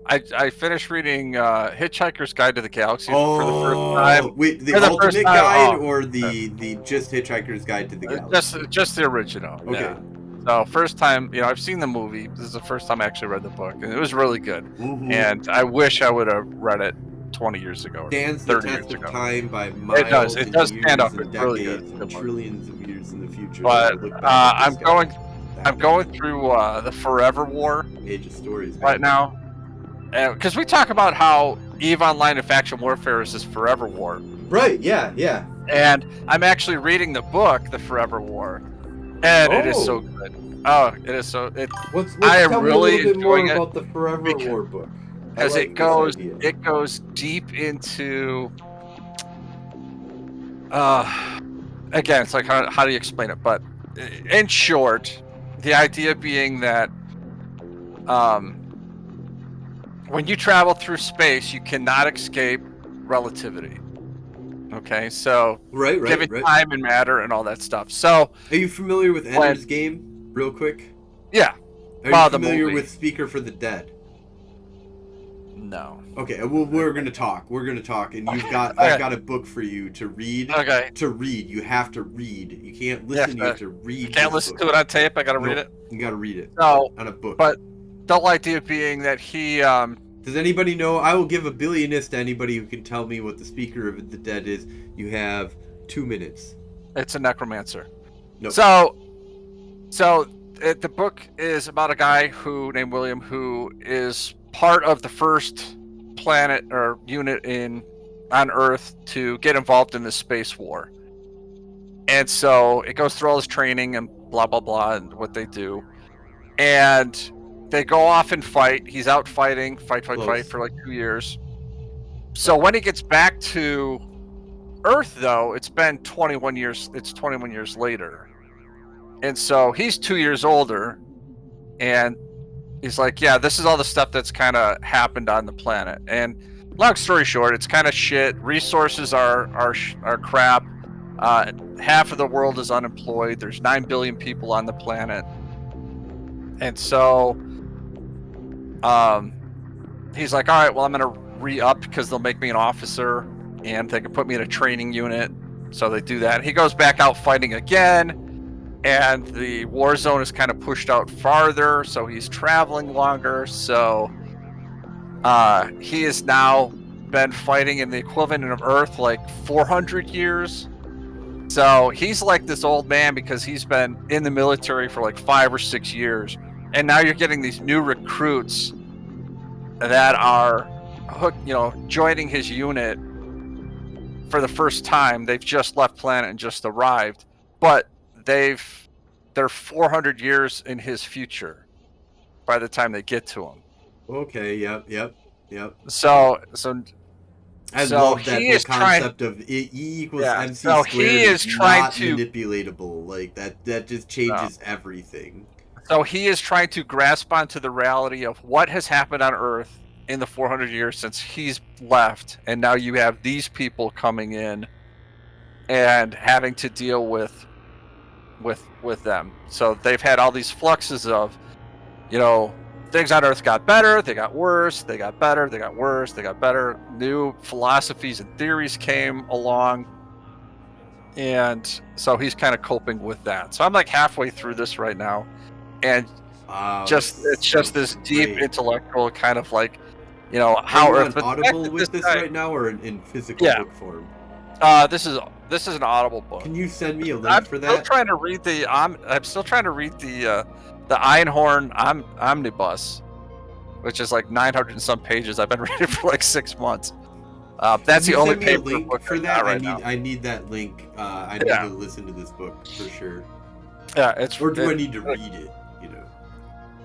I finished reading Hitchhiker's Guide to the Galaxy for the first time.
Wait, the
For the
ultimate
first time,
guide or the just Hitchhiker's Guide to the Galaxy?
Just the original.
Okay.
Yeah. So first time, I've seen the movie. This is the first time I actually read the book, and it was really good.
Mm-hmm.
And I wish I would have read it 20 years ago.
Stands the
30
test
years
of
ago.
time by miles.
It does. It
and
does
years
stand up.
and
It's really
decades
good.
and trillions of years in the future.
But
Look back at
I'm
this guy.
going through the Forever War
Age of Stories
right now, because we talk about how EVE Online and Faction Warfare is this Forever War.
Right? Yeah.
And I'm actually reading the book, The Forever War, and it is so good. Oh, it is so.
Let's
I am
tell me
really
a little bit more
enjoying it
about the Forever War book.
because
it
it goes deep into. Again, it's like how do you explain it? But in short, the idea being that when you travel through space, you cannot escape relativity. Okay, so given time and matter and all that stuff. So,
are you familiar with Ender's Game? Real quick.
Yeah.
Are you familiar with Speaker for the Dead?
No.
Okay, well, we're gonna talk, and I've got a book for you to read.
Okay.
To read, you have to read. You can't listen. You have to read.
You can't listen to it on tape. I gotta read it.
You gotta read it.
No.
On a book.
But the whole idea being that he.
Does anybody know? I will give $1 billion to anybody who can tell me what the Speaker of the Dead is. You have 2 minutes.
It's a necromancer.
No.
So the book is about a guy named William who is part of the first planet or unit on Earth to get involved in this space war. And so it goes through all this training and blah blah blah and what they do. And they go off and fight. He's out fight for like 2 years. So when he gets back to Earth, though, it's been 21 years. It's 21 years later. And so he's 2 years older. And he's like, yeah, this is all the stuff that's kind of happened on the planet. And long story short, it's kind of shit. Resources are crap. Half of the world is unemployed. There's 9 billion people on the planet. And so he's like, all right, well, I'm going to re-up because they'll make me an officer and they can put me in a training unit. So they do that. He goes back out fighting again. And the war zone is kind of pushed out farther. So he's traveling longer. So he has now been fighting in the equivalent of Earth like 400 years. So he's like this old man because he's been in the military for like 5 or 6 years. And now you're getting these new recruits that are joining his unit for the first time. They've just left planet and just arrived, but they're 400 years in his future by the time they get to him.
Okay. Yep.
So
I love that concept of E equals MC squared.
He is trying to
manipulatable. Like that just changes everything.
So he is trying to grasp onto the reality of what has happened on Earth in the 400 years since he's left, and now you have these people coming in and having to deal with them. So they've had all these fluxes of, things on Earth got better, they got worse, they got better, they got worse, they got better. New philosophies and theories came along, and so he's kind of coping with that. So I'm like halfway through this right now. And it's just this deep intellectual kind of like, how Earth.
Are you on Audible with this right now, or in physical book form?
This is an Audible book.
Can you send me a link for that?
I'm still trying to read the Einhorn Omnibus, which is like 900 and some pages. I've been reading it for like 6 months. That's the only paper book
for that. I need that link. I need to listen to this book for sure.
Yeah,
I need to read it?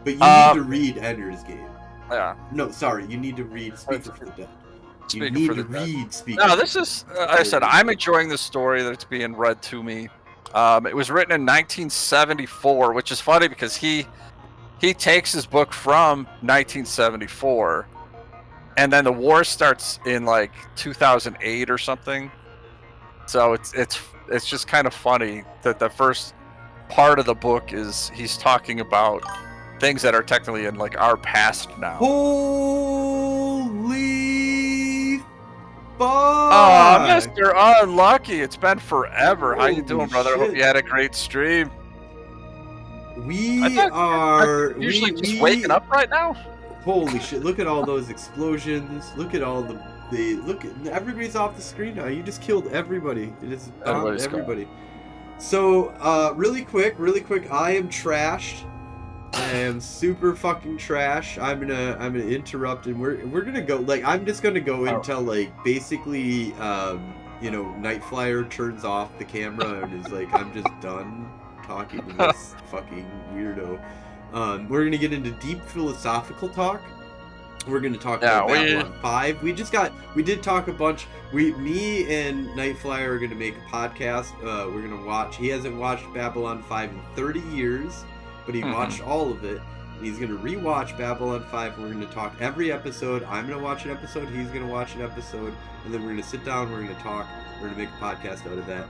But you need to read Ender's Game.
Yeah.
No, sorry. You need to read Speaker for the Dead. You
need
to read Speaker.
No, this is. I said I'm enjoying the story that's being read to me. It was written in 1974, which is funny because he takes his book from 1974, and then the war starts in like 2008 or something. So it's just kind of funny that the first part of the book is he's talking about things that are technically in like our past now.
Holy fuck!
Oh, Mr. Unlucky, it's been forever. How you doing,
Holy
brother? Hope
shit.
you had a great stream.
We are
usually just waking up right now.
Holy shit! Look at all those explosions. Look at all the look. Everybody's off the screen now. You just killed everybody. It is everybody. So really quick. I am trashed. I am super fucking trash. I'm gonna interrupt, and we're gonna go. Like, I'm just gonna go until like basically Nightflyer turns off the camera and is like, I'm just done talking to this fucking weirdo. We're gonna get into deep philosophical talk. We're gonna talk about Babylon 5. We did talk a bunch. Me and Nightflyer are gonna make a podcast. We're gonna watch. He hasn't watched Babylon 5 in 30 years, but he watched all of it. He's gonna rewatch Babylon 5. We're gonna talk every episode. I'm gonna watch an episode. He's gonna watch an episode, and then we're gonna sit down. We're gonna talk. We're gonna make a podcast out of that.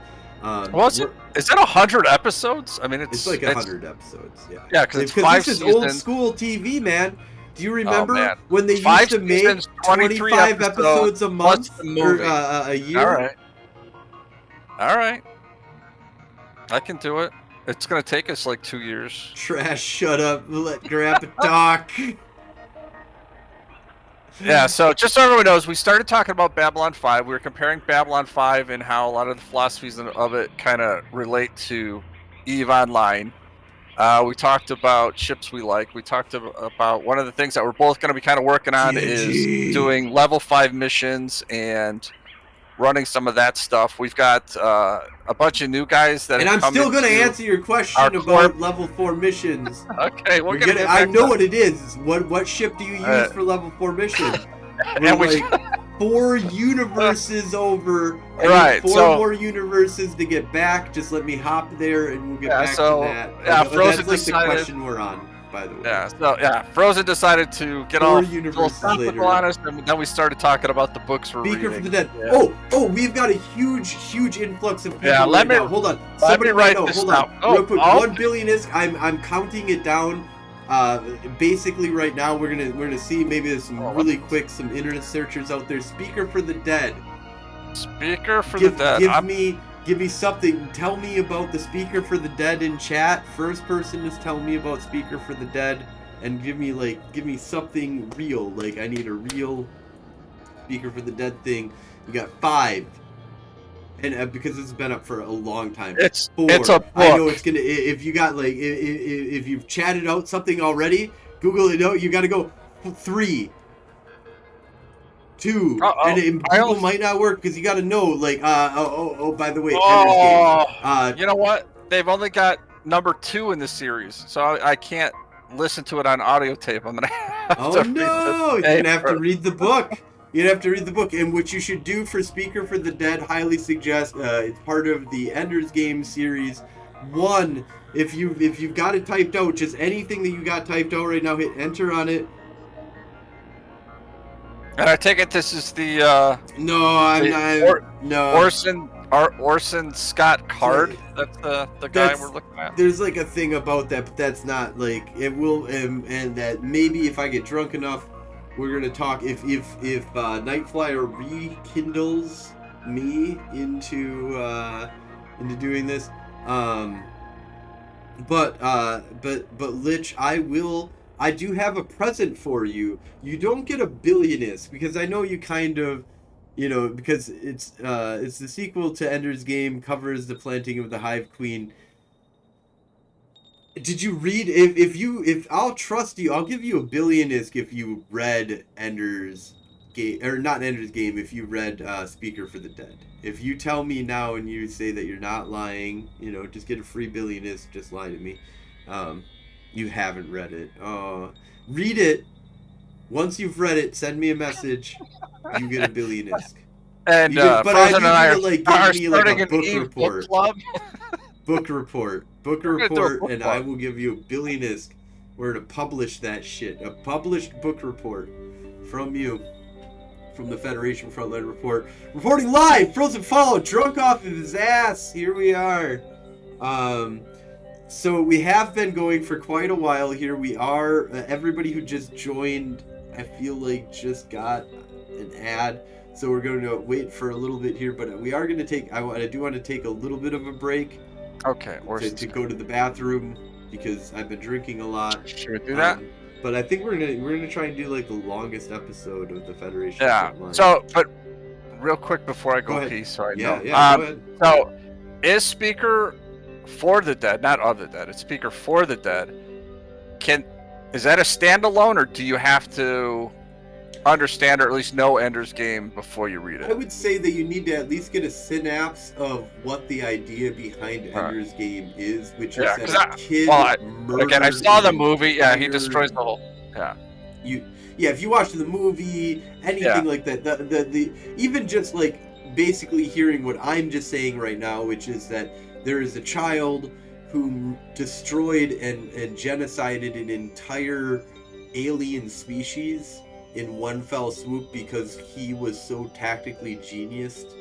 Is that 100 episodes? I mean, it's
like 100 episodes. Yeah.
Yeah, because this
is old school TV, man. Do you remember when they
five
used to make
seasons,
25 episodes a month or a year?
All right. I can do it. It's gonna take us like 2 years.
Trash, shut up. Let Grandpa talk.
Yeah, so just so everyone knows, we started talking about Babylon 5. We were comparing Babylon 5 and how a lot of the philosophies of it kind of relate to EVE Online. We talked about ships we like. We talked about one of the things that we're both going to be kind of working on is doing level 5 missions and running some of that stuff. We've got a bunch of new guys that.
And I'm still going to answer your question about level 4 missions.
Okay, we're gonna.
I know what it is. What ship do you use for level 4 missions? We're like 4 universes over.
Right.
4 more universes to get back. Just let me hop there, and we'll get back to that.
Yeah,
Frozen that's like the question we're on, by the way.
Yeah. Frozen decided to get all
philosophical
on us, and then we started talking about the books we're reading.
Speaker for the Dead.
Yeah.
Oh, we've got a huge influx of people.
Yeah,
now. Hold on.
Somebody write this
hold
down.
on. Real quick. 1 billion is. I'm counting it down. Basically, right now we're gonna see maybe there's some really quick some internet searchers out there. Speaker for the Dead.
Speaker for the Dead.
Give me something. Tell me about the Speaker for the Dead in chat. First person is telling me about Speaker for the Dead, and give me something real. Like, I need a real Speaker for the Dead thing. You got 5. And because it's been up for a long time.
It's
4.
It's a book.
I know it's gonna. If you got like, if you've chatted out something already, Google it out. You got to go 3, 2, and Google might not work because you got to know. Like, by the way,
you know what? They've only got number 2 in the series, so I can't listen to it on audio tape. I'm gonna have to
you're gonna have to read the book. You'd have to read the book, and what you should do for Speaker for the Dead, highly suggest, it's part of the Ender's Game series. 1, if you've got it typed out, just anything that you got typed out right now, hit enter on it.
And I take it this is the Orson Scott Card. That's the guy we're looking at.
There's like a thing about that, but that's not like it will, and that maybe if I get drunk enough. We're gonna talk if Nightflyer rekindles me into doing this, but Lich, I do have a present for you. You don't get a billionist because I know you kind of, because it's the sequel to Ender's Game, covers the planting of the Hive Queen. Did you read? If I'll trust you, I'll give you a billionist if you read Ender's Game, or not Ender's Game. If you read Speaker for the Dead, if you tell me now and you say that you're not lying, just get a free billionist. Just lie to me. You haven't read it. Read it. Once you've read it, send me a message. You get a billionist.
And Frozen and I are starting an EVE book club.
Book report, and I will give you a billionist. We're to publish that shit. A published book report from you. from the Federation Frontline Report, reporting live, Frozen Fallout, drunk off of his ass. Here we are. So we have been going for quite a while here. We are, everybody who just joined, I feel like just got an ad. So we're going to wait for a little bit here, but we are going to take, I do want to take a little bit of a break.
Okay.
To go to the bathroom because I've been drinking a lot.
Should we do that?
But I think we're gonna try and do like the longest episode of the Federation.
Yeah.
Frontline.
So, but real quick before I go pee, so I know.
Yeah, go ahead.
So, is Speaker for the Dead, not of the Dead, it's Speaker for the Dead. Is that a standalone, or do you have to understand or at least know Ender's Game before you read
I
it?
would say that you need to at least get a synapse of what the idea behind Ender's Game is, which is that a kid
again, I saw the movie. Yeah, he destroys the whole. Yeah.
If you watch the movie, anything like that, the even just like basically hearing what I'm just saying right now, which is that there is a child who destroyed and genocided an entire alien species in one fell swoop because he was so tactically geniused.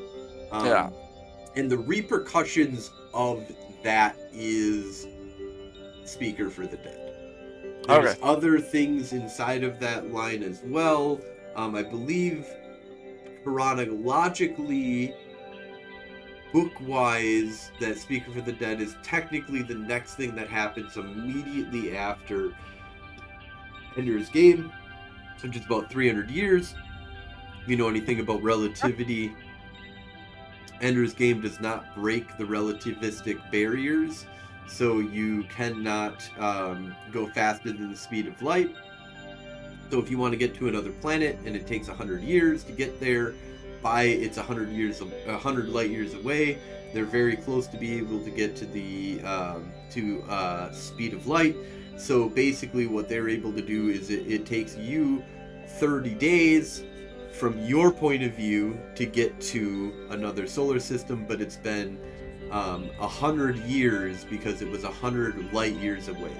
And the repercussions of that is Speaker for the Dead. There's other things inside of that line as well. I believe chronologically, book-wise, that Speaker for the Dead is technically the next thing that happens immediately after Ender's Game, which is about 300 years. If you know anything about relativity, Ender's Game does not break the relativistic barriers, so you cannot go faster than the speed of light. So if you want to get to another planet and it takes 100 years to get there, it's 100 light years away. They're very close to be able to get to the speed of light. So basically what they're able to do is it takes you 30 days from your point of view to get to another solar system, but it's been 100 years because it was 100 light years away.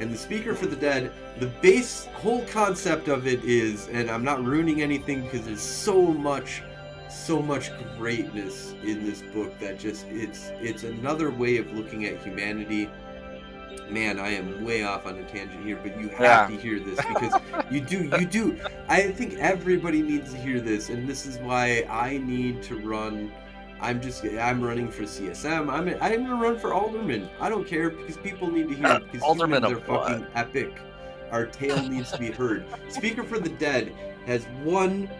And the Speaker for the Dead, the base whole concept of it is, and I'm not ruining anything because there's so much greatness in this book that just it's another way of looking at humanity. Man, I am way off on a tangent here, but you have to hear this because you do. I think everybody needs to hear this, and this is why I need to run. I'm running for CSM. I'm gonna run for Alderman. I don't care because people need to hear it because humans are fucking epic. Our tale needs to be heard. Speaker for the Dead has one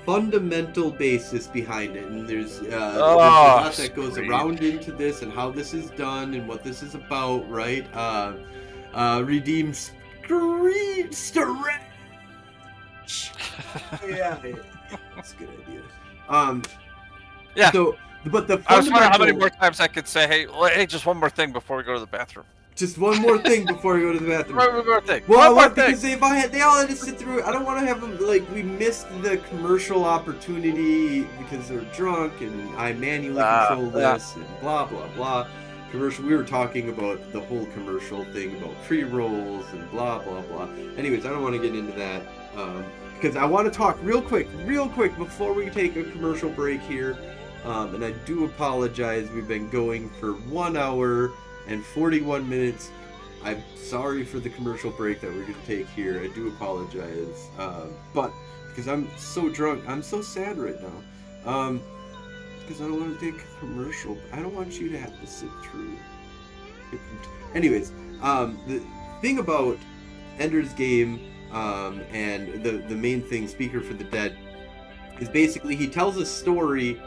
fundamental basis behind it, and there's a lot that goes around into this and how this is done and what this is about, right? Redeem stretch. Yeah, that's a good idea.
Yeah.
So, but the
I was wondering how many more times I could say, hey, just one more thing before we go to the bathroom.
Just one more thing before we go to the bathroom.
One more thing.
Well, because they all had to sit through it. I don't want to have them, like, we missed the commercial opportunity because they're drunk and I manually control this and blah, blah, blah. Commercial, we were talking about the whole commercial thing about pre-rolls and blah, blah, blah. Anyways, I don't want to get into that because I want to talk real quick before we take a commercial break here. And I do apologize. We've been going for 1 hour and 41 minutes. I'm sorry for the commercial break that we're going to take here. I do apologize. But because I'm so drunk, I'm so sad right now. Because I don't want to take a commercial. I don't want you to have to sit through. Anyways, the thing about Ender's Game and the main thing, Speaker for the Dead, is basically he tells a story.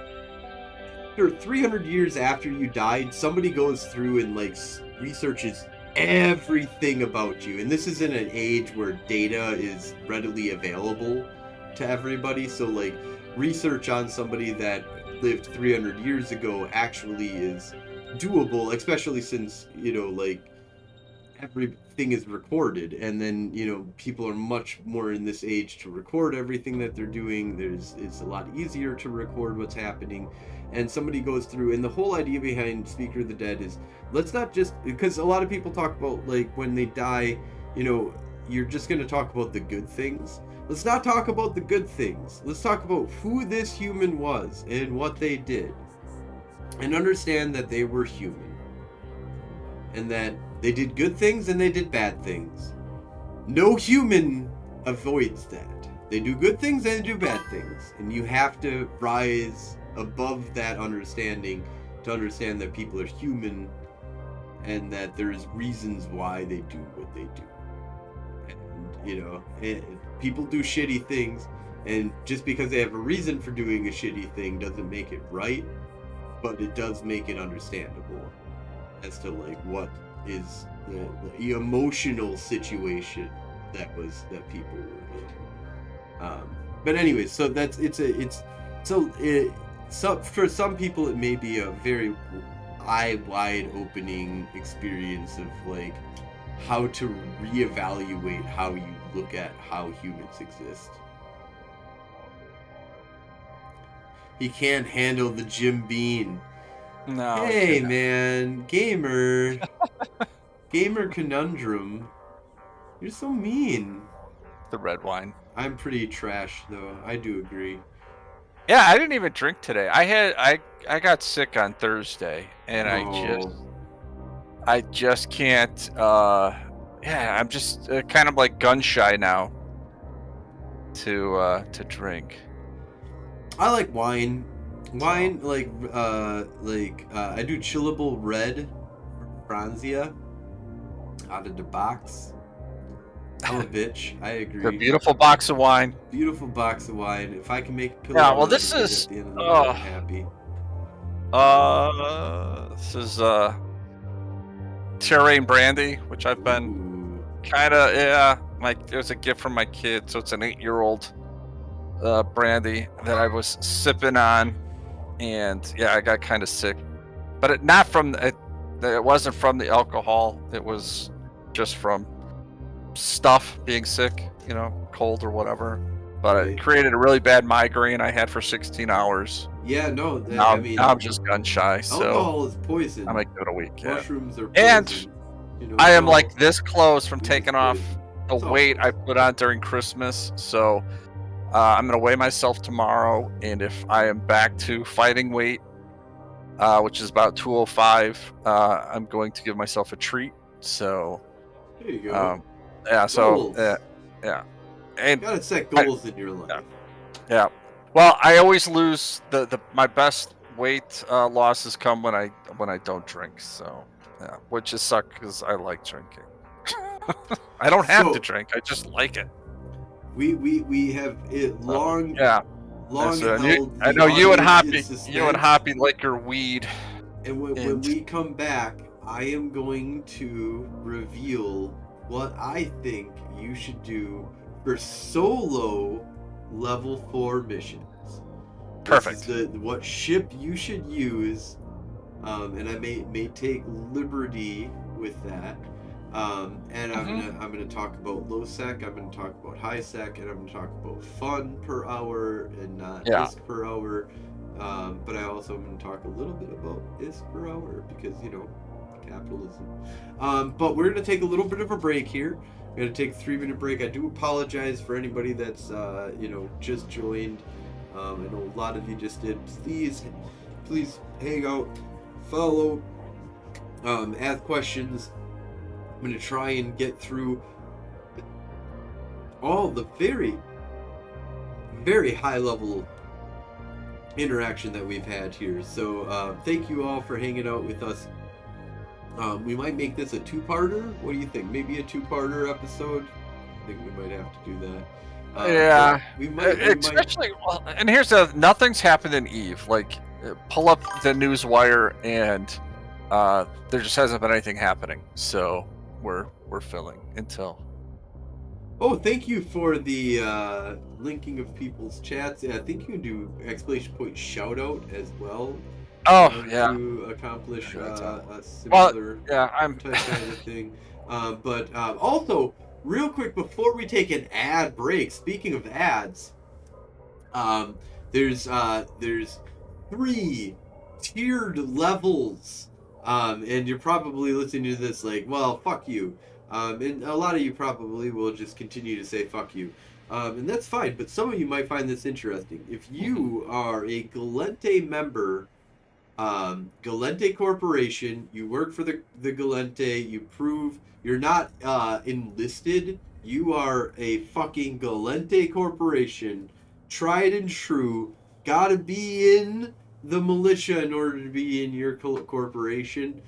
300 years after you died, somebody goes through and like researches everything about you, and this is in an age where data is readily available to everybody, so like research on somebody that lived 300 years ago actually is doable, especially since, you know, like everything is recorded, and then, you know, people are much more in this age to record everything that they're doing. It's a lot easier to record what's happening. And somebody goes through, and the whole idea behind Speaker of the Dead is, let's not just, because a lot of people talk about, like, when they die, you know, you're just going to talk about the good things. Let's not talk about the good things. Let's talk about who this human was and what they did. And understand that they were human. And that they did good things and they did bad things. No human avoids that. They do good things and they do bad things. And you have to rise above that understanding to understand that people are human and that there's reasons why they do what they do. And, you know, people do shitty things, and just because they have a reason for doing a shitty thing doesn't make it right, but it does make it understandable as to, like, what is the emotional situation that people were in. But anyways, so for some people it may be a very wide opening experience of like how to reevaluate how you look at how humans exist. He can't handle the Jim Bean.
No.
Hey man, gamer conundrum. You're so mean.
The red wine.
I'm pretty trash though. I do agree.
Yeah, I didn't even drink today. I got sick on Thursday, and I just can't. I'm just kind of like gun shy now to drink.
I like wine. Wine, I do chillable red Franzia out of the box. I'm a bitch. I agree.
A beautiful box of wine.
Beautiful box of wine. If I can make a pillow.
Yeah, well, this is.
At the end of the night, I'm happy.
This is Terrain brandy, which I've been kind of it was a gift from my kid, so it's an 8-year-old brandy that I was sipping on, and yeah, I got kind of sick, but it wasn't from the alcohol. It was just from stuff being sick, you know, cold or whatever. But it created a really bad migraine I had for 16 hours.
Yeah, no,
now I'm just gun shy. So
alcohol is poison.
I might give it a week. Yeah.
Mushrooms are poison.
And
you know,
I am like this close from taking off the
It's all
weight I
poison.
put on during Christmas. So I'm gonna weigh myself tomorrow, and if I am back to fighting weight, which is about 205, I'm going to give myself a treat. So
There you go.
yeah. So
Goals.
yeah. And
You gotta set goals in your life.
yeah. Well, I always lose my best weight losses come when I don't drink. So yeah, which is suck because I like drinking. I don't have to drink. I just like it.
We have it long.
Yeah.
Long
So,
held.
I
the
know you and
audience in
Hoppy. You and
suspense.
Hoppy like your weed.
And when we come back, I am going to reveal what I think you should do for solo level 4 missions.
Perfect.
This is what ship you should use, and I may take liberty with that. And I'm gonna talk about low sec. I'm gonna talk about high sec, and I'm gonna talk about fun per hour and not ISK per hour. But I also am gonna talk a little bit about ISK per hour because capitalism. But we're gonna take a little bit of a break here. We're gonna take a 3-minute break. I do apologize for anybody that's just joined. I know a lot of you just did. Please hang out, follow, ask questions. I'm going to try and get through all the very, very high level interaction that we've had here. So thank you all for hanging out with us. We might make this a 2-parter. What do you think? Maybe a 2-parter episode? I think we might have to do that.
Yeah.
We might.
Especially, well, and here's nothing's happened in Eve. Like, pull up the news wire, and there just hasn't been anything happening. So we're filling until.
Oh, thank you for the linking of people's chats. Yeah, I think you can do exclamation point shout out as well.
Oh yeah.
To accomplish a similar type of thing. But also, real quick before we take an ad break, speaking of ads, there's 3 tiered levels, and you're probably listening to this like, well, fuck you. And a lot of you probably will just continue to say fuck you. And that's fine, but some of you might find this interesting. If you are a Galente member, Galente Corporation, you work for the Galente, you prove you're not enlisted, you are a fucking Galente Corporation, tried and true, gotta be in the militia in order to be in your corporation.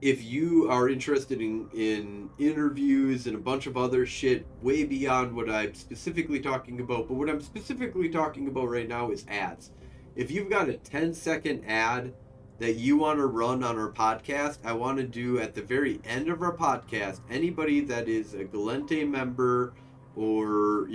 If you are interested in interviews and a bunch of other shit way beyond what I'm specifically talking about, but what I'm specifically talking about right now is ads. If you've got a 10-second ad that you want to run on our podcast, I want to do at the very end of our podcast, anybody that is a Galente member or,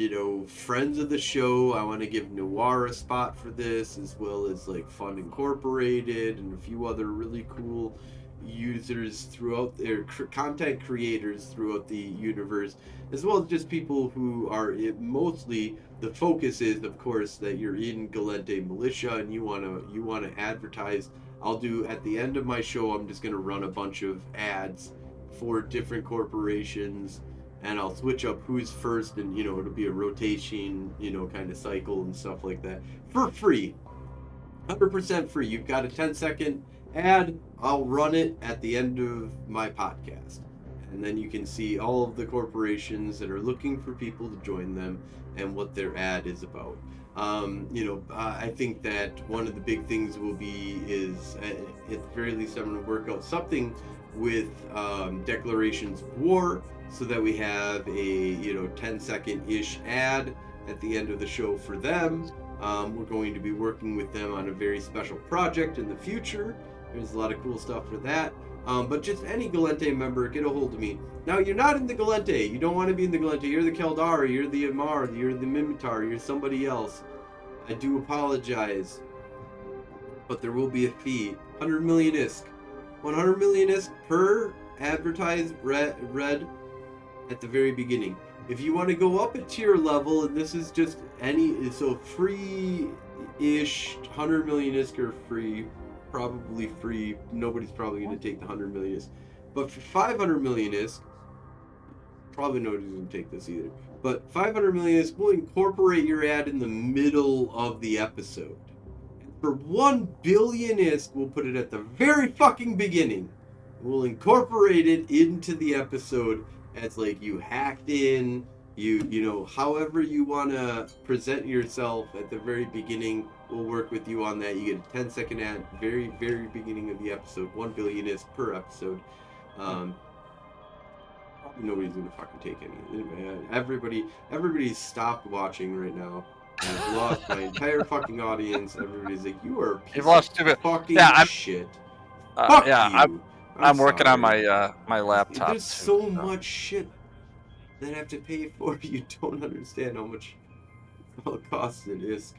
friends of the show, I want to give Noir a spot for this, as well as like Fun Incorporated and a few other really cool users throughout their content creators throughout the universe, as well as just people who are mostly the focus is, of course, that you're in Galente militia and you want to advertise. I'll do at the end of my show, I'm just going to run a bunch of ads for different corporations, and I'll switch up who's first, and it'll be a rotation kind of cycle and stuff like that for free, 100% free. You've got a 10-second ad, I'll run it at the end of my podcast, and then you can see all of the corporations that are looking for people to join them and what their ad is about. I think that one of the big things will be is at the very least I'm going to work out something with declarations of war, so that we have a 10-second ish ad at the end of the show for them. We're going to be working with them on a very special project in the future. There's a lot of cool stuff for that. But just any Galente member, get a hold of me. Now, you're not in the Galente. You don't want to be in the Galente. You're the Keldari, you're the Amar, you're the Mimitar, you're somebody else. I do apologize. But there will be a fee. 100 million ISK. 100 million ISK per advertised read at the very beginning. If you want to go up a tier level, and this is just so free-ish, 100 million ISK are free. Probably free. Nobody's probably going to take the 100 million ISK. But for 500 million ISK, probably nobody's going to take this either. But 500 million ISK, we'll incorporate your ad in the middle of the episode. And for 1 billion ISK, we'll put it at the very fucking beginning. We'll incorporate it into the episode as like you hacked in, however you want to present yourself at the very beginning. We'll work with you on that. You get a 10-second ad, very, very beginning of the episode. 1 billion is per episode. Probably nobody's gonna fucking take any. Everybody's stopped watching right now. I've lost my entire fucking audience. Everybody's like, you are a piece of fucking shit. Fuck you.
I'm working on my laptop.
There's so much shit that I have to pay for. You don't understand how much it costs it is.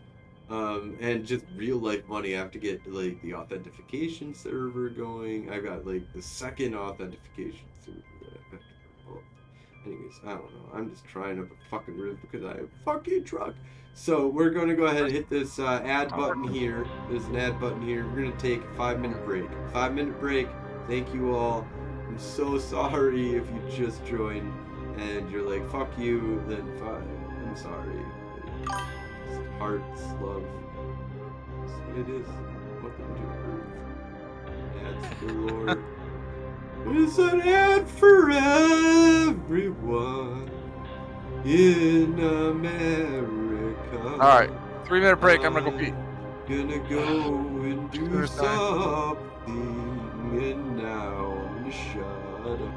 And just real life money. I have to get like the authentication server going. I got like the second authentication server that I have to pull. Anyways, I don't know. I'm just trying to fucking rip because I have a fucking truck. So we're going to go ahead and hit this ad button here. There's an ad button here. We're going to take a 5-minute break. 5-minute break. Thank you all. I'm so sorry if you just joined and you're like, fuck you, then fine. I'm sorry. Hearts, love. It is. Welcome to Earth. Ads galore. It's an ad for everyone in America.
Alright, 3-minute break. I'm gonna go pee.
Gonna go and do something, and now I'm gonna shut up.